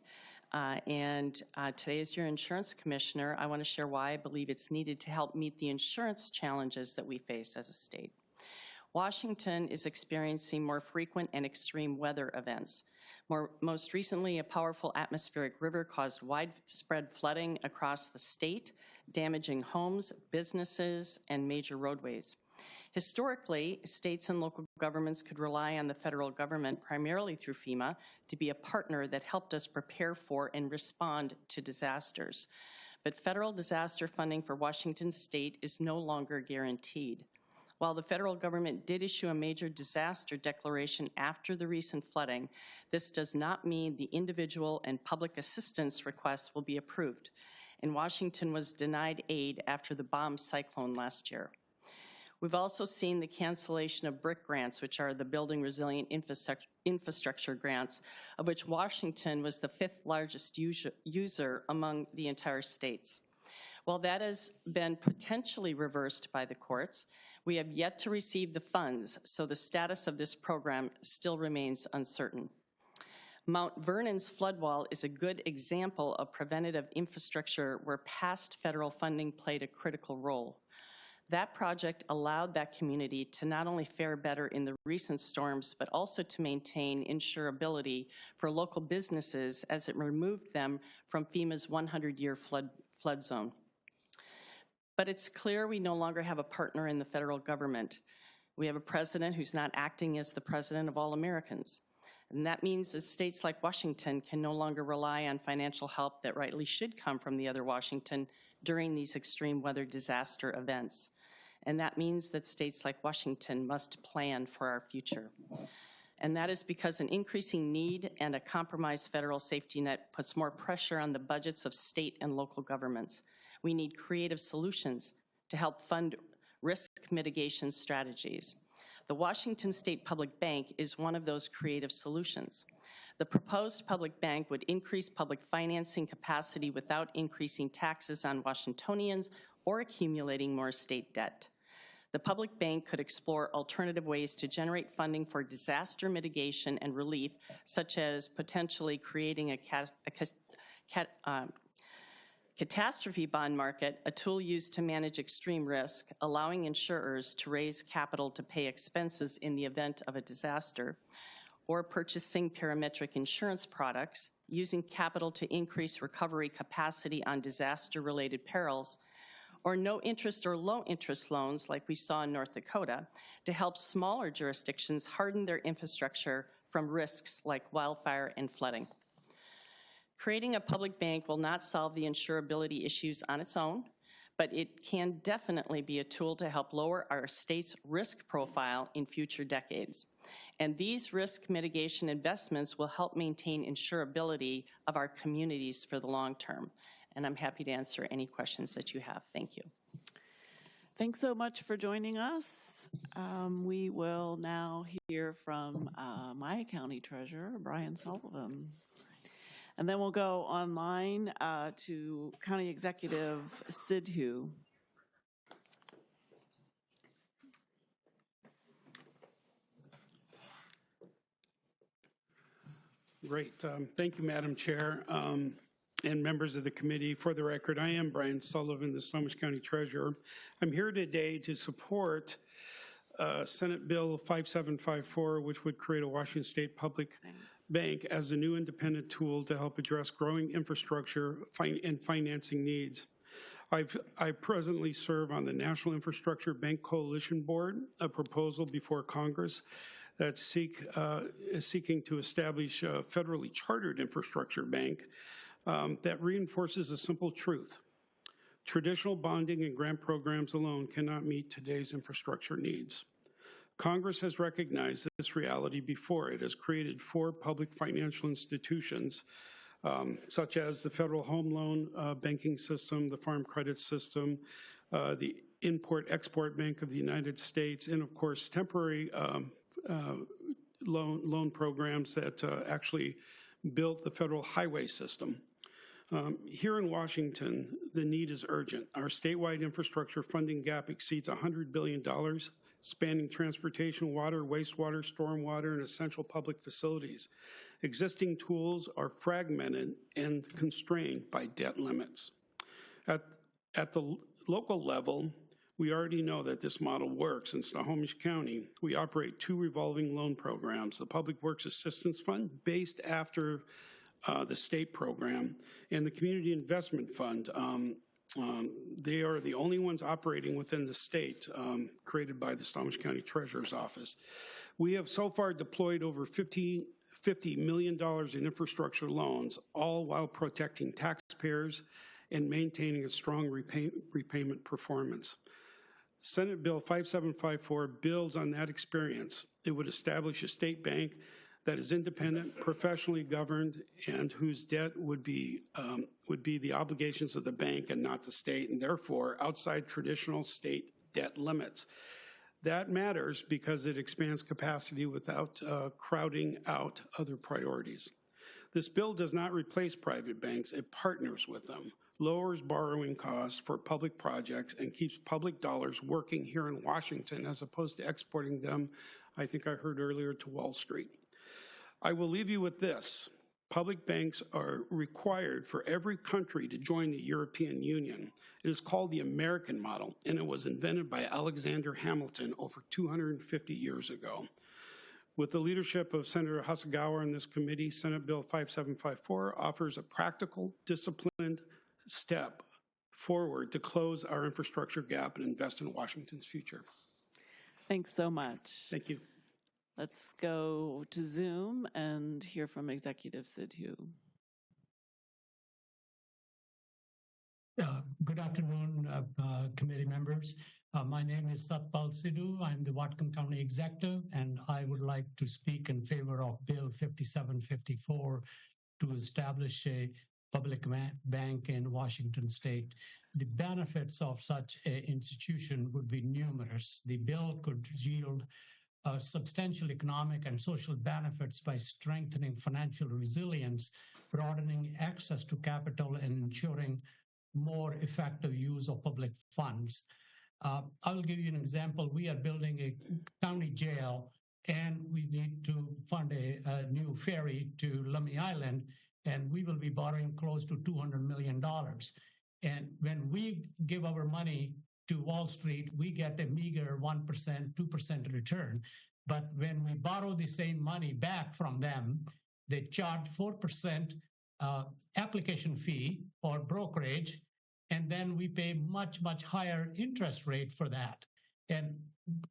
Today, as your insurance commissioner, I want to share why I believe it's needed to help meet the insurance challenges that we face as a state. Washington is experiencing more frequent and extreme weather events. Most recently, a powerful atmospheric river caused widespread flooding across the state, damaging homes, businesses, and major roadways. Historically, states and local governments could rely on the federal government, primarily through FEMA, to be a partner that helped us prepare for and respond to disasters. But federal disaster funding for Washington State is no longer guaranteed. While the federal government did issue a major disaster declaration after the recent flooding, this does not mean the individual and public assistance requests will be approved. And Washington was denied aid after the bomb cyclone last year. We've also seen the cancellation of BRIC grants, which are the Building Resilient Infrastructure grants, of which Washington was the 5th largest user among the entire states. While that has been potentially reversed by the courts, we have yet to receive the funds, so the status of this program still remains uncertain. Mount Vernon's flood wall is a good example of preventative infrastructure where past federal funding played a critical role. That project allowed that community to not only fare better in the recent storms, but also to maintain insurability for local businesses as it removed them from FEMA's 100-year flood zone. But it's clear we no longer have a partner in the federal government. We have a president who's not acting as the president of all Americans. And that means that states like Washington can no longer rely on financial help that rightly should come from the other Washington during these extreme weather disaster events. And that means that states like Washington must plan for our future. And that is because an increasing need and a compromised federal safety net puts more pressure on the budgets of state and local governments. We need creative solutions to help fund risk mitigation strategies. The Washington State Public Bank is one of those creative solutions. The proposed public bank would increase public financing capacity without increasing taxes on Washingtonians or accumulating more state debt. The public bank could explore alternative ways to generate funding for disaster mitigation and relief, such as potentially creating a catastrophe bond market, a tool used to manage extreme risk, allowing insurers to raise capital to pay expenses in the event of a disaster, or purchasing parametric insurance products, using capital to increase recovery capacity on disaster-related perils, or no interest or low interest loans like we saw in North Dakota to help smaller jurisdictions harden their infrastructure from risks like wildfire and flooding. Creating a public bank will not solve the insurability issues on its own, but it can definitely be a tool to help lower our state's risk profile in future decades. And these risk mitigation investments will help maintain insurability of our communities for the long term. And I'm happy to answer any questions that you have. Thank you. Thanks so much for joining us. We will now hear from my county treasurer, Brian Sullivan. And then we'll go online to County Executive Sidhu. Great. Thank you, Madam Chair, and members of the committee. For the record, I am Brian Sullivan, the Snohomish County Treasurer. I'm here today to support Senate Bill 5754, which would create a Washington State Public Bank as a new independent tool to help address growing infrastructure and financing needs. I presently serve on the National Infrastructure Bank Coalition Board, a proposal before Congress that is seeking to establish a federally chartered infrastructure bank that reinforces a simple truth. Traditional bonding and grant programs alone cannot meet today's infrastructure needs. Congress has recognized this reality before it has created 4 public financial institutions, such as the Federal Home Loan Banking System, the Farm Credit System, the Import-Export Bank of the United States, and of course, temporary loan programs that actually built the federal highway system. Here in Washington, the need is urgent. Our statewide infrastructure funding gap exceeds $100 billion, spanning transportation, water, wastewater, stormwater, and essential public facilities. Existing tools are fragmented and constrained by debt limits. At the local level, we already know that this model works. In Snohomish County, we operate 2 revolving loan programs, the Public Works Assistance Fund, based after the state program, and the Community Investment Fund. They are the only ones operating within the state, created by the Snohomish County Treasurer's Office. We have so far deployed over $50 million in infrastructure loans, all while protecting taxpayers and maintaining a strong repayment performance. Senate Bill 5754 builds on that experience. It would establish a state bank that is independent, professionally governed, and whose debt would be the obligations of the bank and not the state, and therefore outside traditional state debt limits. That matters because it expands capacity without crowding out other priorities. This bill does not replace private banks, it partners with them, lowers borrowing costs for public projects, and keeps public dollars working here in Washington as opposed to exporting them, I think I heard earlier, to Wall Street. I will leave you with this. Public banks are required for every country to join the European Union. It is called the American model, and it was invented by Alexander Hamilton over 250 years ago. With the leadership of Senator Hasagawa in this committee, Senate Bill 5754 offers a practical, disciplined step forward to close our infrastructure gap and invest in Washington's future. Thanks so much. Thank you. Let's go to Zoom and hear from Executive Sidhu. Good afternoon, committee members. My name is Satpal Sidhu. I'm the Whatcom County Executive, and I would like to speak in favor of Bill 5754 to establish a public bank in Washington State. The benefits of such an institution would be numerous. The bill could yield substantial economic and social benefits by strengthening financial resilience, broadening access to capital, and ensuring more effective use of public funds. I will give you an example. We are building a county jail, and we need to fund a new ferry to Lummi Island, and we will be borrowing close to $200 million. And when we give our money to Wall Street, we get a meager 1%, 2% return. But when we borrow the same money back from them, they charge 4% application fee or brokerage, and then we pay much, much higher interest rate for that. And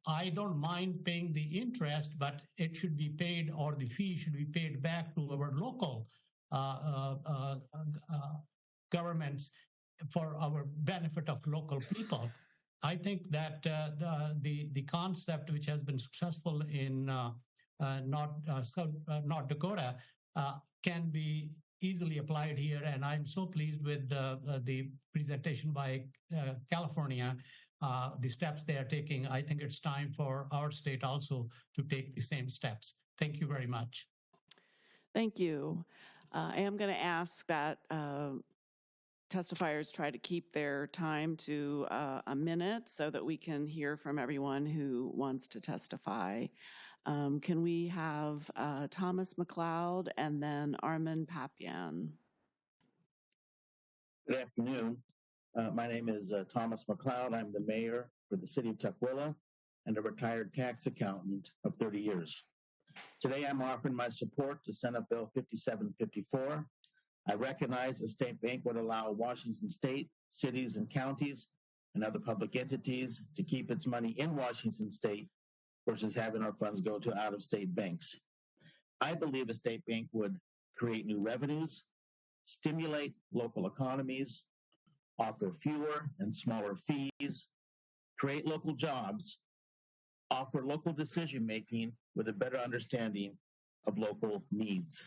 I don't mind paying the interest, but it should be paid, or the fee should be paid back to our local governments for our benefit of local people. I think that the concept which has been successful in North Dakota can be easily applied here, and I'm so pleased with the presentation by California, the steps they are taking. I think it's time for our state also to take the same steps. Thank you very much. Thank you. I am going to ask that testifiers try to keep their time to a minute so that we can hear from everyone who wants to testify. Can we have Thomas McLeod and then Armin Papian? Good afternoon. My name is Thomas McLeod. I'm the mayor for the city of Tukwila and a retired tax accountant of 30 years. Today, I'm offering my support to Senate Bill 5754. I recognize a state bank would allow Washington state, cities, and counties and other public entities to keep its money in Washington state versus having our funds go to out-of-state banks. I believe a state bank would create new revenues, stimulate local economies, offer fewer and smaller fees, create local jobs, offer local decision-making with a better understanding of local needs.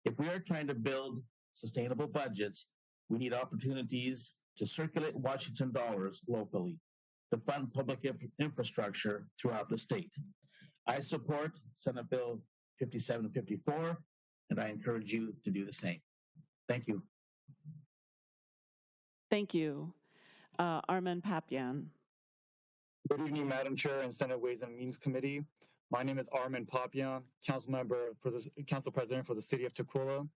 If we are trying to build sustainable budgets, we need opportunities to circulate Washington dollars locally to fund public infrastructure throughout the state. I support Senate Bill 5754, and I encourage you to do the same. Thank you. Thank you. Armin Papian. Good evening, Madam Chair and Senate Ways and Means Committee. My name is Armin Papian, Council President for the City of Tukwila.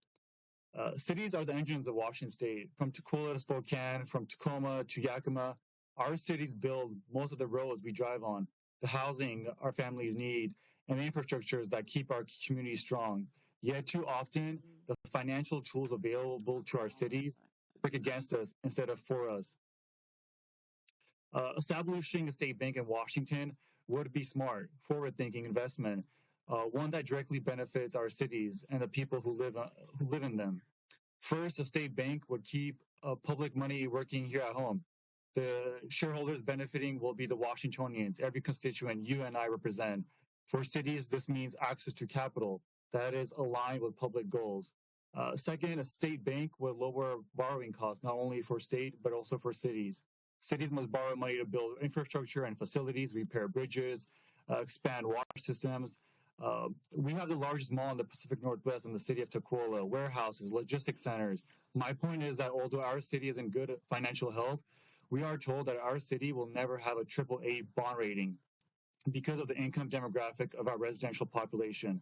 Cities are the engines of Washington State. From Tukwila to Spokane, from Tacoma to Yakima, our cities build most of the roads we drive on, the housing our families need, and the infrastructures that keep our communities strong. Yet too often, the financial tools available to our cities work against us instead of for us. Establishing a state bank in Washington would be smart, forward-thinking investment, one that directly benefits our cities and the people who live in them. First, a state bank would keep public money working here at home. The shareholders benefiting will be the Washingtonians, every constituent you and I represent. For cities, this means access to capital that is aligned with public goals. Second, a state bank would lower borrowing costs, not only for state, but also for cities. Cities must borrow money to build infrastructure and facilities, repair bridges, expand water systems. We have the largest mall in the Pacific Northwest in the city of Tukwila, warehouses, logistics centers. My point is that although our city is in good financial health, we are told that our city will never have a AAA bond rating because of the income demographic of our residential population.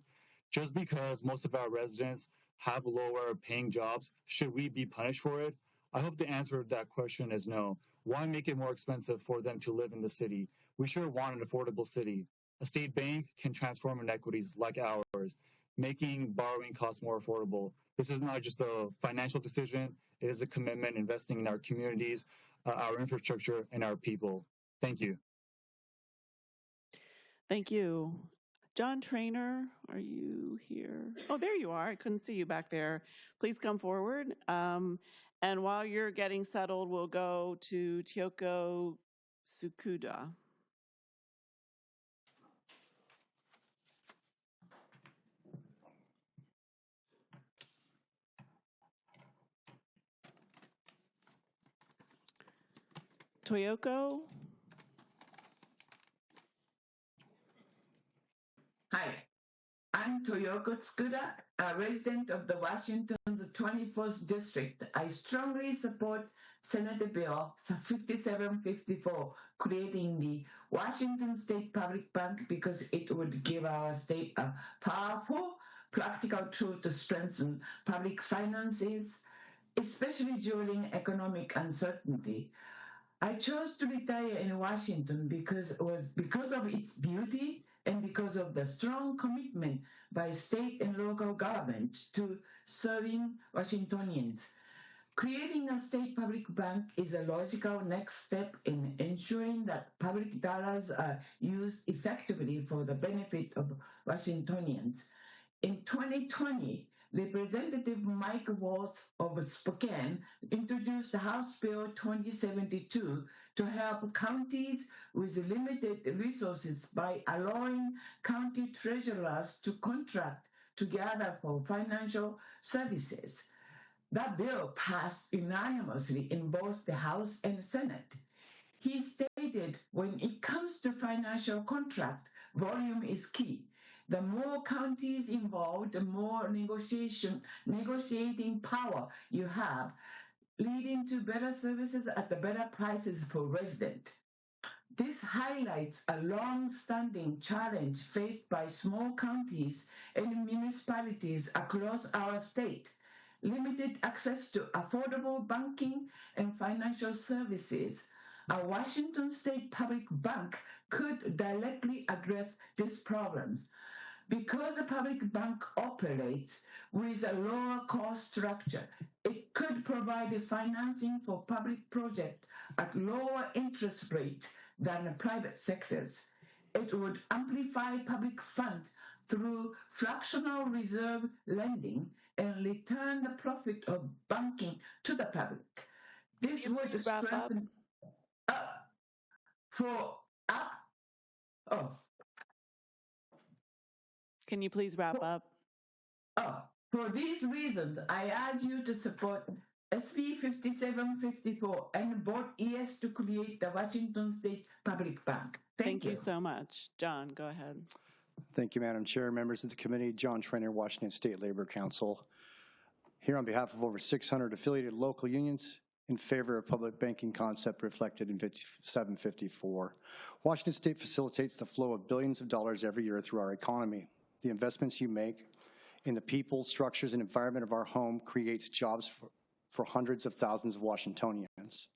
Just because most of our residents have lower paying jobs, should we be punished for it? I hope the answer to that question is no. Why make it more expensive for them to live in the city? We sure want an affordable city. A state bank can transform inequities like ours, making borrowing costs more affordable. This is not just a financial decision, it is a commitment investing in our communities, our infrastructure, and our people. Thank you. Thank you. John Trainer, are you here? Oh, there you are. I couldn't see you back there. Please come forward. And while you're getting settled, we'll go to Tioko Sukuda. Toyoko? Hi, I'm Toyoko Tsukuda, a resident of the Washington's 21st District. I strongly support Senate Bill 5754 creating the Washington State Public Bank because it would give our state a powerful, practical tool to strengthen public finances, especially during economic uncertainty. I chose to retire in Washington because of its beauty and because of the strong commitment by state and local government to serving Washingtonians. Creating a state public bank is a logical next step in ensuring that public dollars are used effectively for the benefit of Washingtonians. In 2020, Representative Mike Waltz of Spokane introduced House Bill 2072 to help counties with limited resources by allowing county treasurers to contract together for financial services. That bill passed unanimously in both the House and Senate. He stated, when it comes to financial contract, volume is key. The more counties involved, the more negotiating power you have, leading to better services at the better prices for residents. This highlights a long-standing challenge faced by small counties and municipalities across our state. Limited access to affordable banking and financial services. A Washington State Public Bank could directly address these problems. Because a public bank operates with a lower cost structure, it could provide financing for public projects at lower interest rates than the private sectors. It would amplify public funds through fractional reserve lending and return the profit of banking to the public. This would strengthen Can you please wrap up? For these reasons, I urge you to support SB 5754 and vote yes to create the Washington State Public Bank. Thank you so much. John, go ahead. Thank you, Madam Chair, members of the committee. John Trainer, Washington State Labor Council. Here on behalf of over 600 affiliated local unions in favor of public banking concept reflected in 5754. Washington State facilitates the flow of billions of dollars every year through our economy. The investments you make in the people, structures, and environment of our home creates jobs for hundreds of thousands of Washingtonians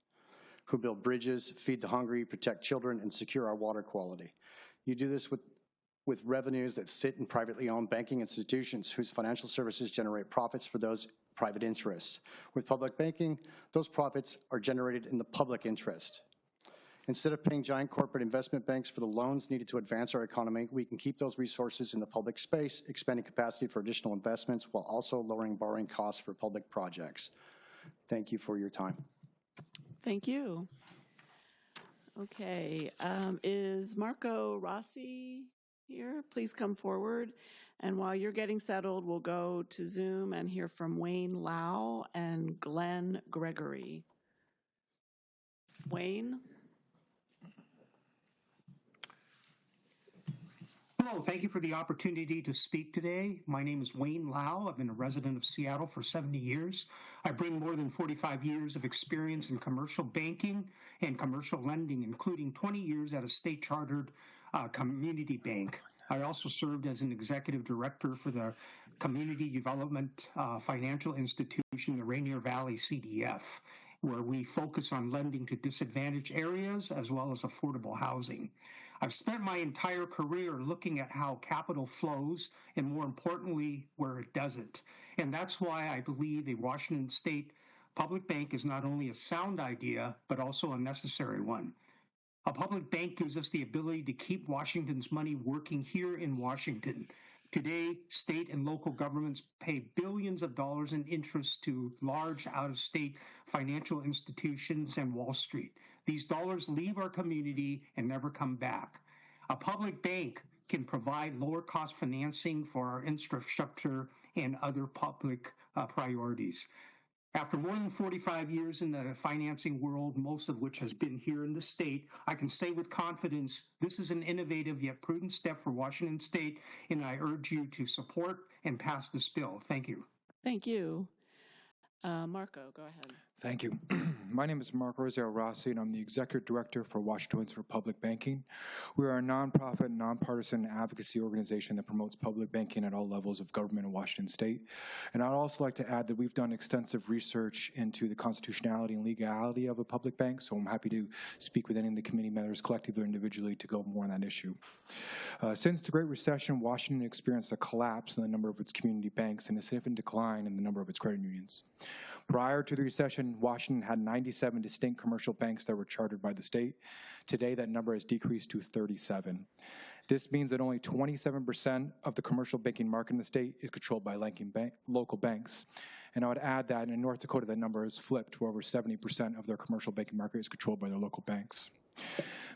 who build bridges, feed the hungry, protect children, and secure our water quality. You do this with revenues that sit in privately owned banking institutions whose financial services generate profits for those private interests. With public banking, those profits are generated in the public interest. Instead of paying giant corporate investment banks for the loans needed to advance our economy, we can keep those resources in the public space, expanding capacity for additional investments while also lowering borrowing costs for public projects. Thank you for your time. Thank you. Okay, is Marco Rossi here? Please come forward. And while you're getting settled, we'll go to Zoom and hear from Wayne Lau and Glenn Gregory. Wayne? Hello, thank you for the opportunity to speak today. My name is Wayne Lau. I've been a resident of Seattle for 70 years. I bring more than 45 years of experience in commercial banking and commercial lending, including 20 years at a state-chartered community bank. I also served as an executive director for the Community Development Financial Institution, the Rainier Valley CDF, where we focus on lending to disadvantaged areas as well as affordable housing. I've spent my entire career looking at how capital flows and, more importantly, where it doesn't. And that's why I believe a Washington State public bank is not only a sound idea, but also a necessary one. A public bank gives us the ability to keep Washington's money working here in Washington. Today, state and local governments pay billions of dollars in interest to large out-of-state financial institutions and Wall Street. These dollars leave our community and never come back. A public bank can provide lower-cost financing for our infrastructure and other public priorities. After more than 45 years in the financing world, most of which has been here in the state, I can say with confidence this is an innovative yet prudent step for Washington State, and I urge you to support and pass this bill. Thank you. Thank you. Marco, go ahead. Thank you. My name is Mark Rosero Rossi, and I'm the Executive Director for Washingtonians for Public Banking. We are a nonprofit, nonpartisan advocacy organization that promotes public banking at all levels of government in Washington State. And I'd also like to add that we've done extensive research into the constitutionality and legality of a public bank, so I'm happy to speak with any of the committee members collectively or individually to go more on that issue. Since the Great Recession, Washington experienced a collapse in the number of its community banks and a significant decline in the number of its credit unions. Prior to the recession, Washington had 97 distinct commercial banks that were chartered by the state. Today, that number has decreased to 37. This means that only 27% of the commercial banking market in the state is controlled by local banks. And I would add that in North Dakota, that number has flipped, where over 70% of their commercial banking market is controlled by their local banks.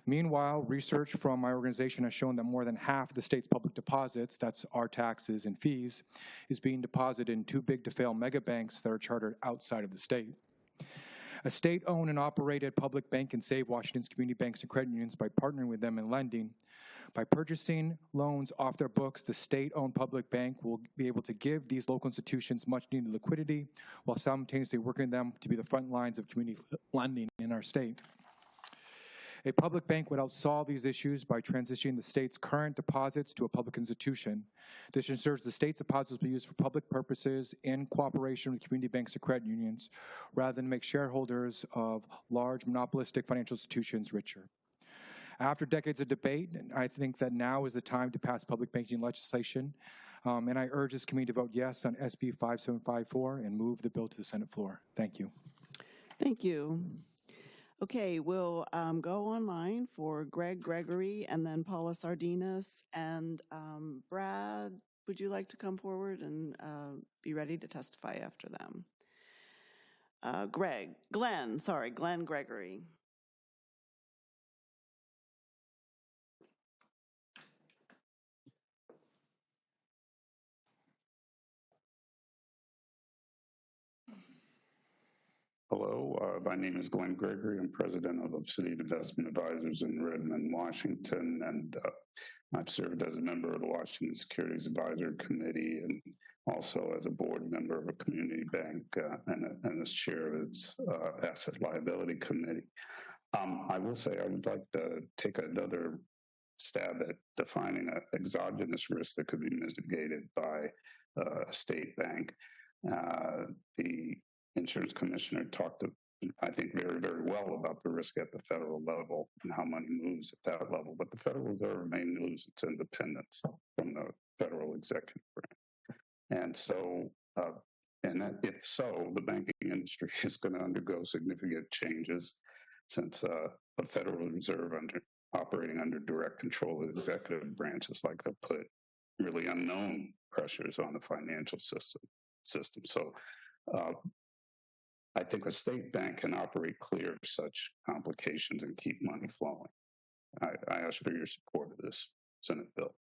Meanwhile, research from my organization has shown that more than half of the state's public deposits, that's our taxes and fees, is being deposited in too big to fail mega banks that are chartered outside of the state. A state-owned and operated public bank can save Washington's community banks and credit unions by partnering with them in lending. By purchasing loans off their books, the state-owned public bank will be able to give these local institutions much-needed liquidity while simultaneously working them to be the front lines of community lending in our state. A public bank would help solve these issues by transitioning the state's current deposits to a public institution. This ensures the state's deposits will be used for public purposes in cooperation with community banks and credit unions, rather than make shareholders of large monopolistic financial institutions richer. After decades of debate, I think that now is the time to pass public banking legislation, and I urge this committee to vote yes on SB 5754 and move the bill to the Senate floor. Thank you. Thank you. Okay, we'll go online for Greg Gregory and then Paula Sardinas. And Brad, would you like to come forward and be ready to testify after them? Glenn Gregory. Hello, my name is Glenn Gregory. I'm president of Obsidian Investment Advisors in Redmond, Washington, and I've served as a member of the Washington Securities Advisory Committee and also as a board member of a community bank and as chair of its Asset Liability Committee. I will say I would like to take another stab at defining an exogenous risk that could be mitigated by a state bank. The insurance commissioner talked, I think, very, very well about the risk at the federal level and how money moves at that level. But the Federal Reserve may lose its independence from the federal executive branch. And so, if so, the banking industry is going to undergo significant changes since a Federal Reserve operating under direct control of the executive branch is like to put really unknown pressures on the financial system. So, I think a state bank can operate clear of such complications and keep money flowing. I ask for your support of this Senate bill.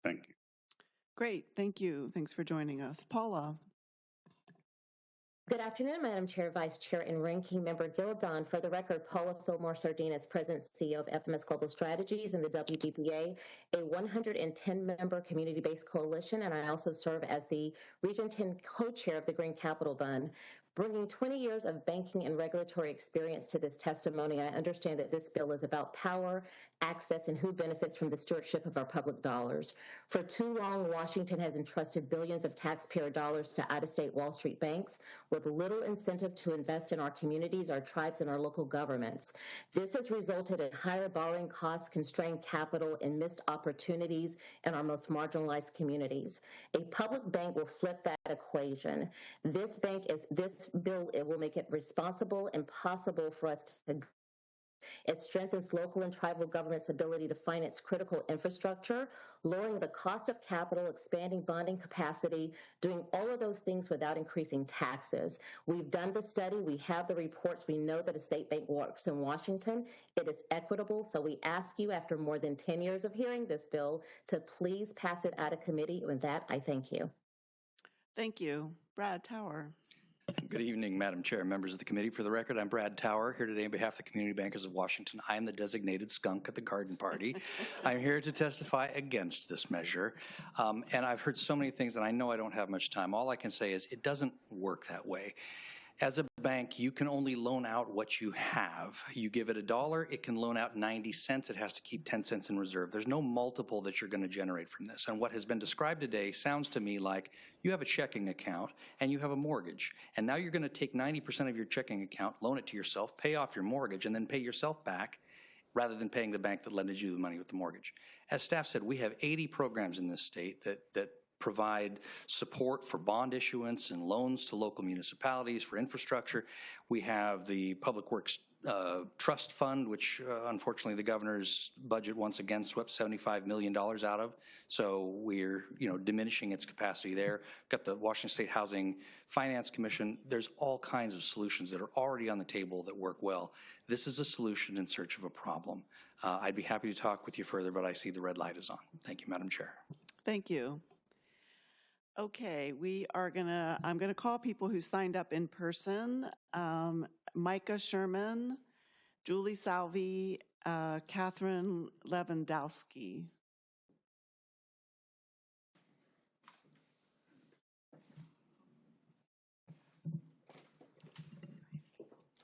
Thank you. Great, thank you. Thanks for joining us. Paula. Good afternoon, Madam Chair, Vice Chair, and Ranking Member Gildon. For the record, Paula Fillmore Sardinas, President and CEO of FMS Global Strategies and the WBBA, a 110-member community-based coalition, and I also serve as the Region 10 co-chair of the Green Capital Fund. Bringing 20 years of banking and regulatory experience to this testimony, I understand that this bill is about power, access, and who benefits from the stewardship of our public dollars. For too long, Washington has entrusted billions of taxpayer dollars to out-of-state Wall Street banks with little incentive to invest in our communities, our tribes, and our local governments. This has resulted in higher borrowing costs, constrained capital, and missed opportunities in our most marginalized communities. A public bank will flip that equation. This bill, it will make it responsible and possible for us to. It strengthens local and tribal governments' ability to finance critical infrastructure, lowering the cost of capital, expanding bonding capacity, doing all of those things without increasing taxes. We've done the study. We have the reports. We know that a state bank works in Washington. It is equitable. So we ask you, after more than 10 years of hearing this bill, to please pass it out of committee. With that, I thank you. Thank you. Brad Tower. Good evening, Madam Chair, members of the committee. For the record, I'm Brad Tower, here today on behalf of the Community Bankers of Washington. I am the designated skunk at the garden party. I'm here to testify against this measure. And I've heard so many things, and I know I don't have much time. All I can say is it doesn't work that way. As a bank, you can only loan out what you have. You give it $1, it can loan out 90 cents. It has to keep 10 cents in reserve. There's no multiple that you're going to generate from this. And what has been described today sounds to me like you have a checking account and you have a mortgage. And now you're going to take 90% of your checking account, loan it to yourself, pay off your mortgage, and then pay yourself back rather than paying the bank that lended you the money with the mortgage. As staff said, we have 80 programs in this state that provide support for bond issuance and loans to local municipalities for infrastructure. We have the Public Works Trust Fund, which unfortunately the governor's budget once again swept $75 million out of. So we're diminishing its capacity there. Got the Washington State Housing Finance Commission. There's all kinds of solutions that are already on the table that work well. This is a solution in search of a problem. I'd be happy to talk with you further, but I see the red light is on. Thank you, Madam Chair. Thank you. Okay, I'm gonna call people who signed up in person. Micah Sherman, Julie Salvi, Catherine Lewandowski.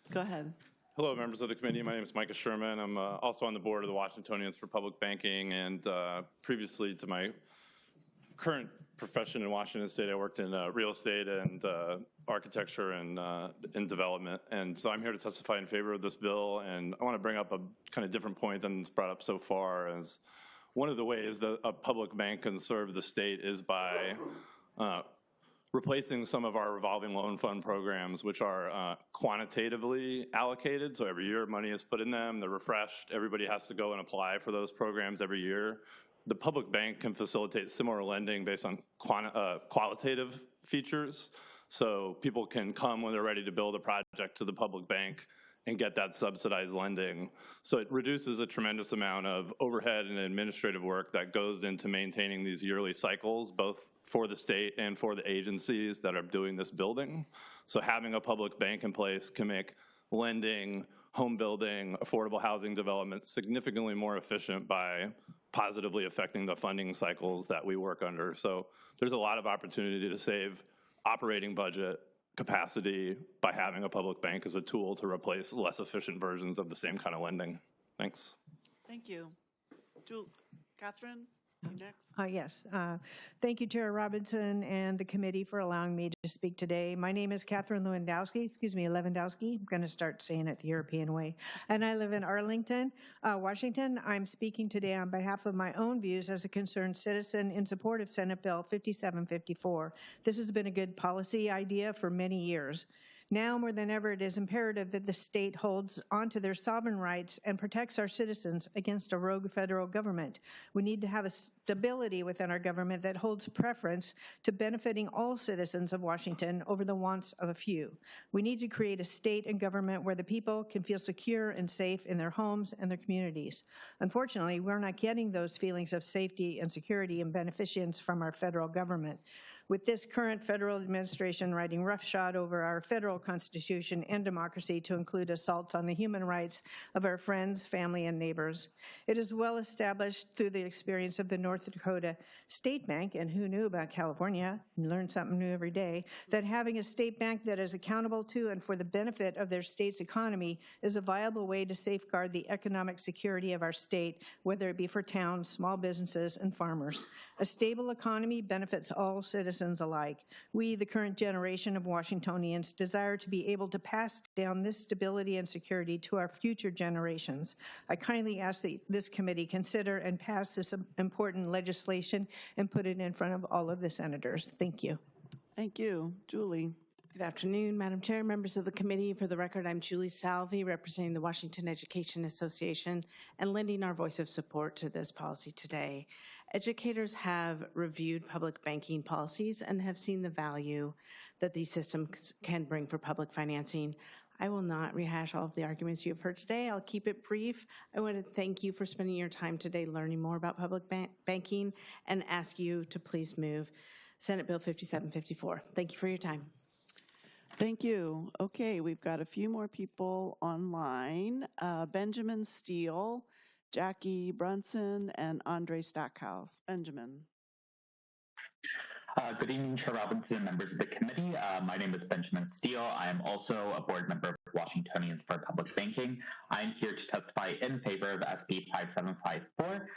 Go ahead. Hello, members of the committee. My name is Micah Sherman. I'm also on the board of the Washingtonians for Public Banking, and previously to my current profession in Washington State, I worked in real estate and architecture and in development. And so I'm here to testify in favor of this bill. And I want to bring up a kind of different point than it's brought up so far. As one of the ways that a public bank can serve the state is by replacing some of our revolving loan fund programs, which are quantitatively allocated. So every year money is put in them, they're refreshed. Everybody has to go and apply for those programs every year. The public bank can facilitate similar lending based on qualitative features. So people can come when they're ready to build a project to the public bank and get that subsidized lending. So it reduces a tremendous amount of overhead and administrative work that goes into maintaining these yearly cycles, both for the state and for the agencies that are doing this building. So having a public bank in place can make lending, home building, affordable housing development significantly more efficient by positively affecting the funding cycles that we work under. So there's a lot of opportunity to save operating budget capacity by having a public bank as a tool to replace less efficient versions of the same kind of lending. Thanks. Thank you. Catherine, you next. Yes. Thank you, Chair Robinson and the committee for allowing me to speak today. My name is Catherine Lewandowski. I'm going to start saying it the European way. And I live in Arlington, Washington. I'm speaking today on behalf of my own views as a concerned citizen in support of Senate Bill 5754. This has been a good policy idea for many years. Now more than ever, it is imperative that the state holds onto their sovereign rights and protects our citizens against a rogue federal government. We need to have a stability within our government that holds preference to benefiting all citizens of Washington over the wants of a few. We need to create a state and government where the people can feel secure and safe in their homes and their communities. Unfortunately, we're not getting those feelings of safety and security and beneficence from our federal government. With this current federal administration riding roughshod over our federal constitution and democracy to include assaults on the human rights of our friends, family, and neighbors. It is well established through the experience of the North Dakota State Bank, and who knew about California, you learn something new every day, that having a state bank that is accountable to and for the benefit of their state's economy is a viable way to safeguard the economic security of our state, whether it be for towns, small businesses, and farmers. A stable economy benefits all citizens alike. We, the current generation of Washingtonians, desire to be able to pass down this stability and security to our future generations. I kindly ask that this committee consider and pass this important legislation and put it in front of all of the senators. Thank you. Thank you. Julie. Good afternoon, Madam Chair, members of the committee. For the record, I'm Julie Salvi, representing the Washington Education Association and lending our voice of support to this policy today. Educators have reviewed public banking policies and have seen the value that these systems can bring for public financing. I will not rehash all of the arguments you have heard today. I'll keep it brief. I want to thank you for spending your time today learning more about public banking and ask you to please move Senate Bill 5754. Thank you for your time. Thank you. Okay, we've got a few more people online. Benjamin Steele, Jackie Brunson, and Andre Stackhouse. Benjamin. Good evening, Chair Robinson and members of the committee. My name is Benjamin Steele. I am also a board member of Washingtonians for Public Banking. I am here to testify in favor of SB 5754,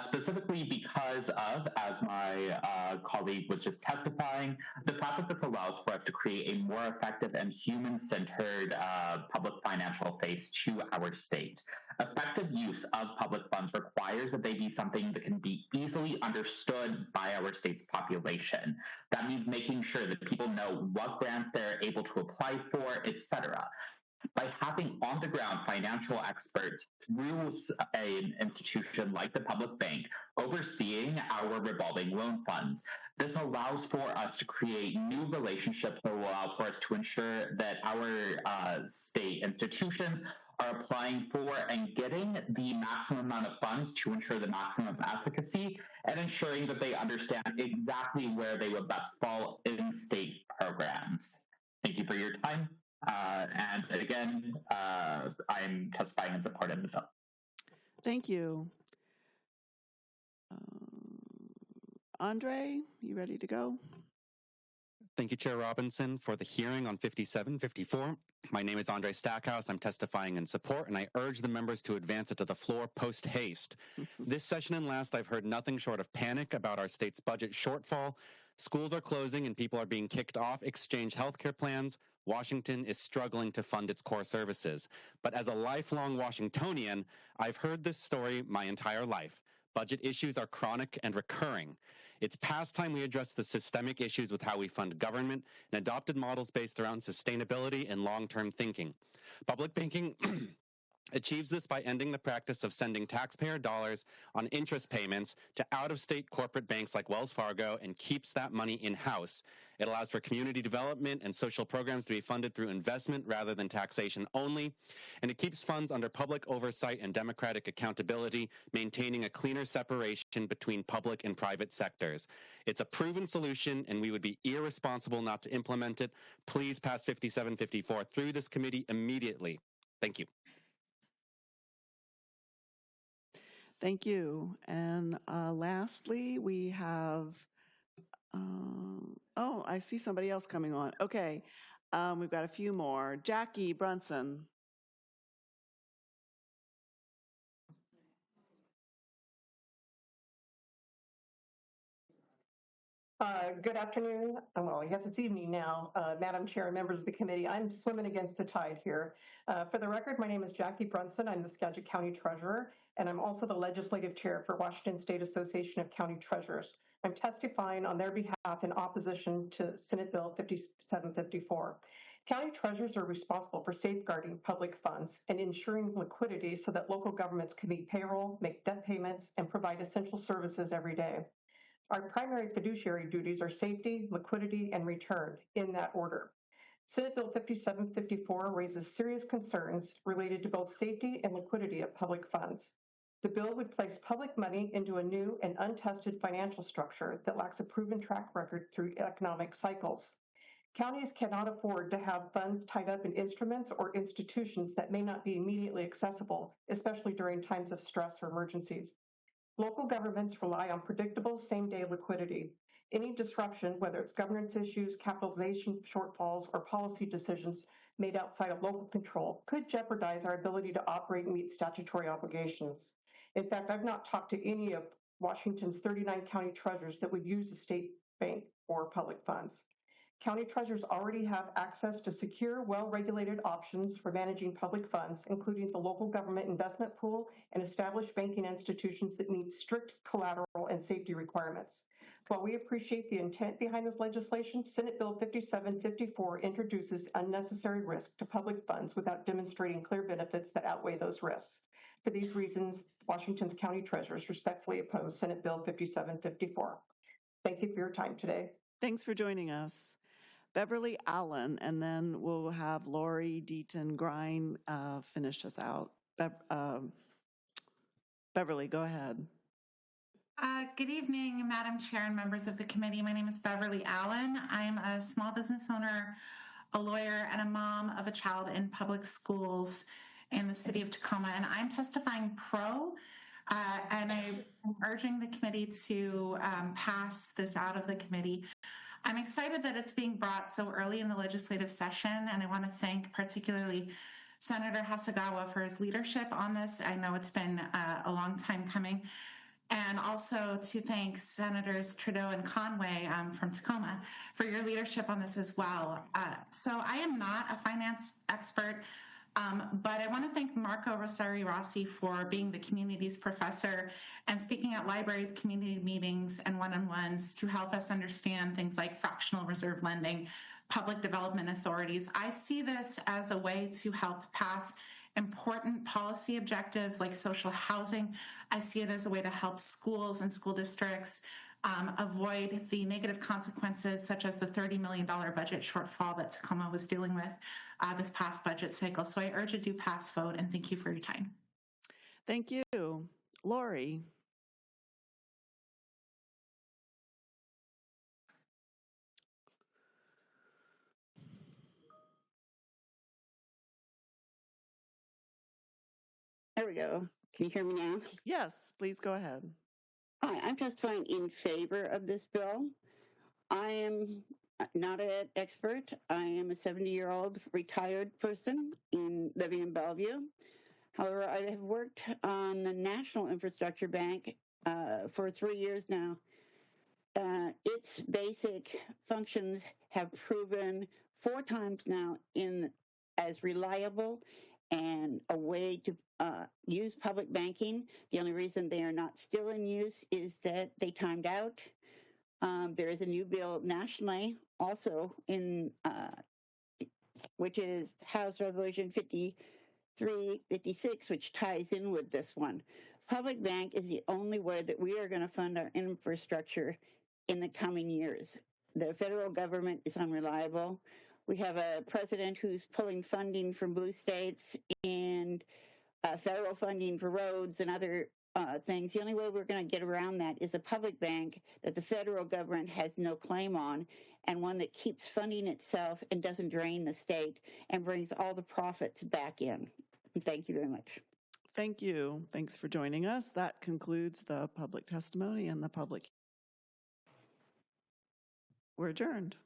specifically because of, as my colleague was just testifying, the fact that this allows for us to create a more effective and human-centered public financial face to our state. Effective use of public funds requires that they be something that can be easily understood by our state's population. That means making sure that people know what grants they're able to apply for, etc. By having on-the-ground financial experts through an institution like the public bank overseeing our revolving loan funds, this allows for us to create new relationships that will allow for us to ensure that our state institutions are applying for and getting the maximum amount of funds to ensure the maximum efficacy and ensuring that they understand exactly where they would best fall in state programs. Thank you for your time. And again, I'm testifying in support of the bill. Thank you. Andre, you ready to go? Thank you, Chair Robinson, for the hearing on 5754. My name is Andre Stackhouse. I'm testifying in support, and I urge the members to advance it to the floor post haste. This session and last, I've heard nothing short of panic about our state's budget shortfall. Schools are closing and people are being kicked off exchange healthcare plans. Washington is struggling to fund its core services. But as a lifelong Washingtonian, I've heard this story my entire life. Budget issues are chronic and recurring. It's past time we address the systemic issues with how we fund government and adopted models based around sustainability and long-term thinking. Public banking achieves this by ending the practice of sending taxpayer dollars on interest payments to out-of-state corporate banks like Wells Fargo and keeps that money in-house. It allows for community development and social programs to be funded through investment rather than taxation only, and it keeps funds under public oversight and democratic accountability, maintaining a cleaner separation between public and private sectors. It's a proven solution, and we would be irresponsible not to implement it. Please pass 5754 through this committee immediately. Thank you. Thank you. And lastly, we have, oh, I see somebody else coming on. Okay, we've got a few more. Jackie Brunson. Good afternoon. Well, I guess it's evening now. Madam Chair and members of the committee, I'm swimming against the tide here. For the record, my name is Jackie Brunson. I'm the Skagit County Treasurer, and I'm also the Legislative Chair for Washington State Association of County Treasurers. I'm testifying on their behalf in opposition to Senate Bill 5754. County treasurers are responsible for safeguarding public funds and ensuring liquidity so that local governments can meet payroll, make debt payments, and provide essential services every day. Our primary fiduciary duties are safety, liquidity, and return, in that order. Senate Bill 5754 raises serious concerns related to both safety and liquidity of public funds. The bill would place public money into a new and untested financial structure that lacks a proven track record through economic cycles. Counties cannot afford to have funds tied up in instruments or institutions that may not be immediately accessible, especially during times of stress or emergencies. Local governments rely on predictable same-day liquidity. Any disruption, whether it's governance issues, capitalization shortfalls, or policy decisions made outside of local control, could jeopardize our ability to operate and meet statutory obligations. In fact, I've not talked to any of Washington's 39 county treasurers that would use the state bank for public funds. County treasurers already have access to secure, well-regulated options for managing public funds, including the local government investment pool and established banking institutions that meet strict collateral and safety requirements. While we appreciate the intent behind this legislation, Senate Bill 5754 introduces unnecessary risk to public funds without demonstrating clear benefits that outweigh those risks. For these reasons, Washington's county treasurers respectfully oppose Senate Bill 5754. Thank you for your time today. Thanks for joining us. Beverly Allen, and then we'll have Lori Deaton Grine finish us out. Beverly, go ahead. Good evening, Madam Chair and members of the committee. My name is Beverly Allen. I'm a small business owner, a lawyer, and a mom of a child in public schools in the city of Tacoma, and I'm testifying pro And I'm urging the committee to pass this out of the committee. I'm excited that it's being brought so early in the legislative session, and I want to thank particularly Senator Hasegawa for his leadership on this. I know it's been a long time coming. And also to thank Senators Trudeau and Conway from Tacoma for your leadership on this as well. So I am not a finance expert, but I want to thank Marco Rosari Rossi for being the communities professor and speaking at libraries, community meetings, and one-on-ones to help us understand things like fractional reserve lending, public development authorities. I see this as a way to help pass important policy objectives like social housing. I see it as a way to help schools and school districts avoid the negative consequences, such as the $30 million budget shortfall that Tacoma was dealing with this past budget cycle. So I urge a do pass vote, and thank you for your time. Thank you. Lori. There we go. Can you hear me now? Yes, please go ahead. Hi, I'm testifying in favor of this bill. I am not an expert. I am a 70-year-old retired person living in Bellevue. However, I have worked on the National Infrastructure Bank for 3 years now. Its basic functions have proven 4 times now as reliable and a way to use public banking. The only reason they are not still in use is that they timed out. There is a new bill nationally also which is House Resolution 5356, which ties in with this one. Public bank is the only way that we are going to fund our infrastructure in the coming years. The federal government is unreliable. We have a president who's pulling funding from blue states and federal funding for roads and other things. The only way we're going to get around that is a public bank that the federal government has no claim on, and one that keeps funding itself and doesn't drain the state and brings all the profits back in. Thank you very much. Thank you. Thanks for joining us. That concludes the public testimony and the public. We're adjourned.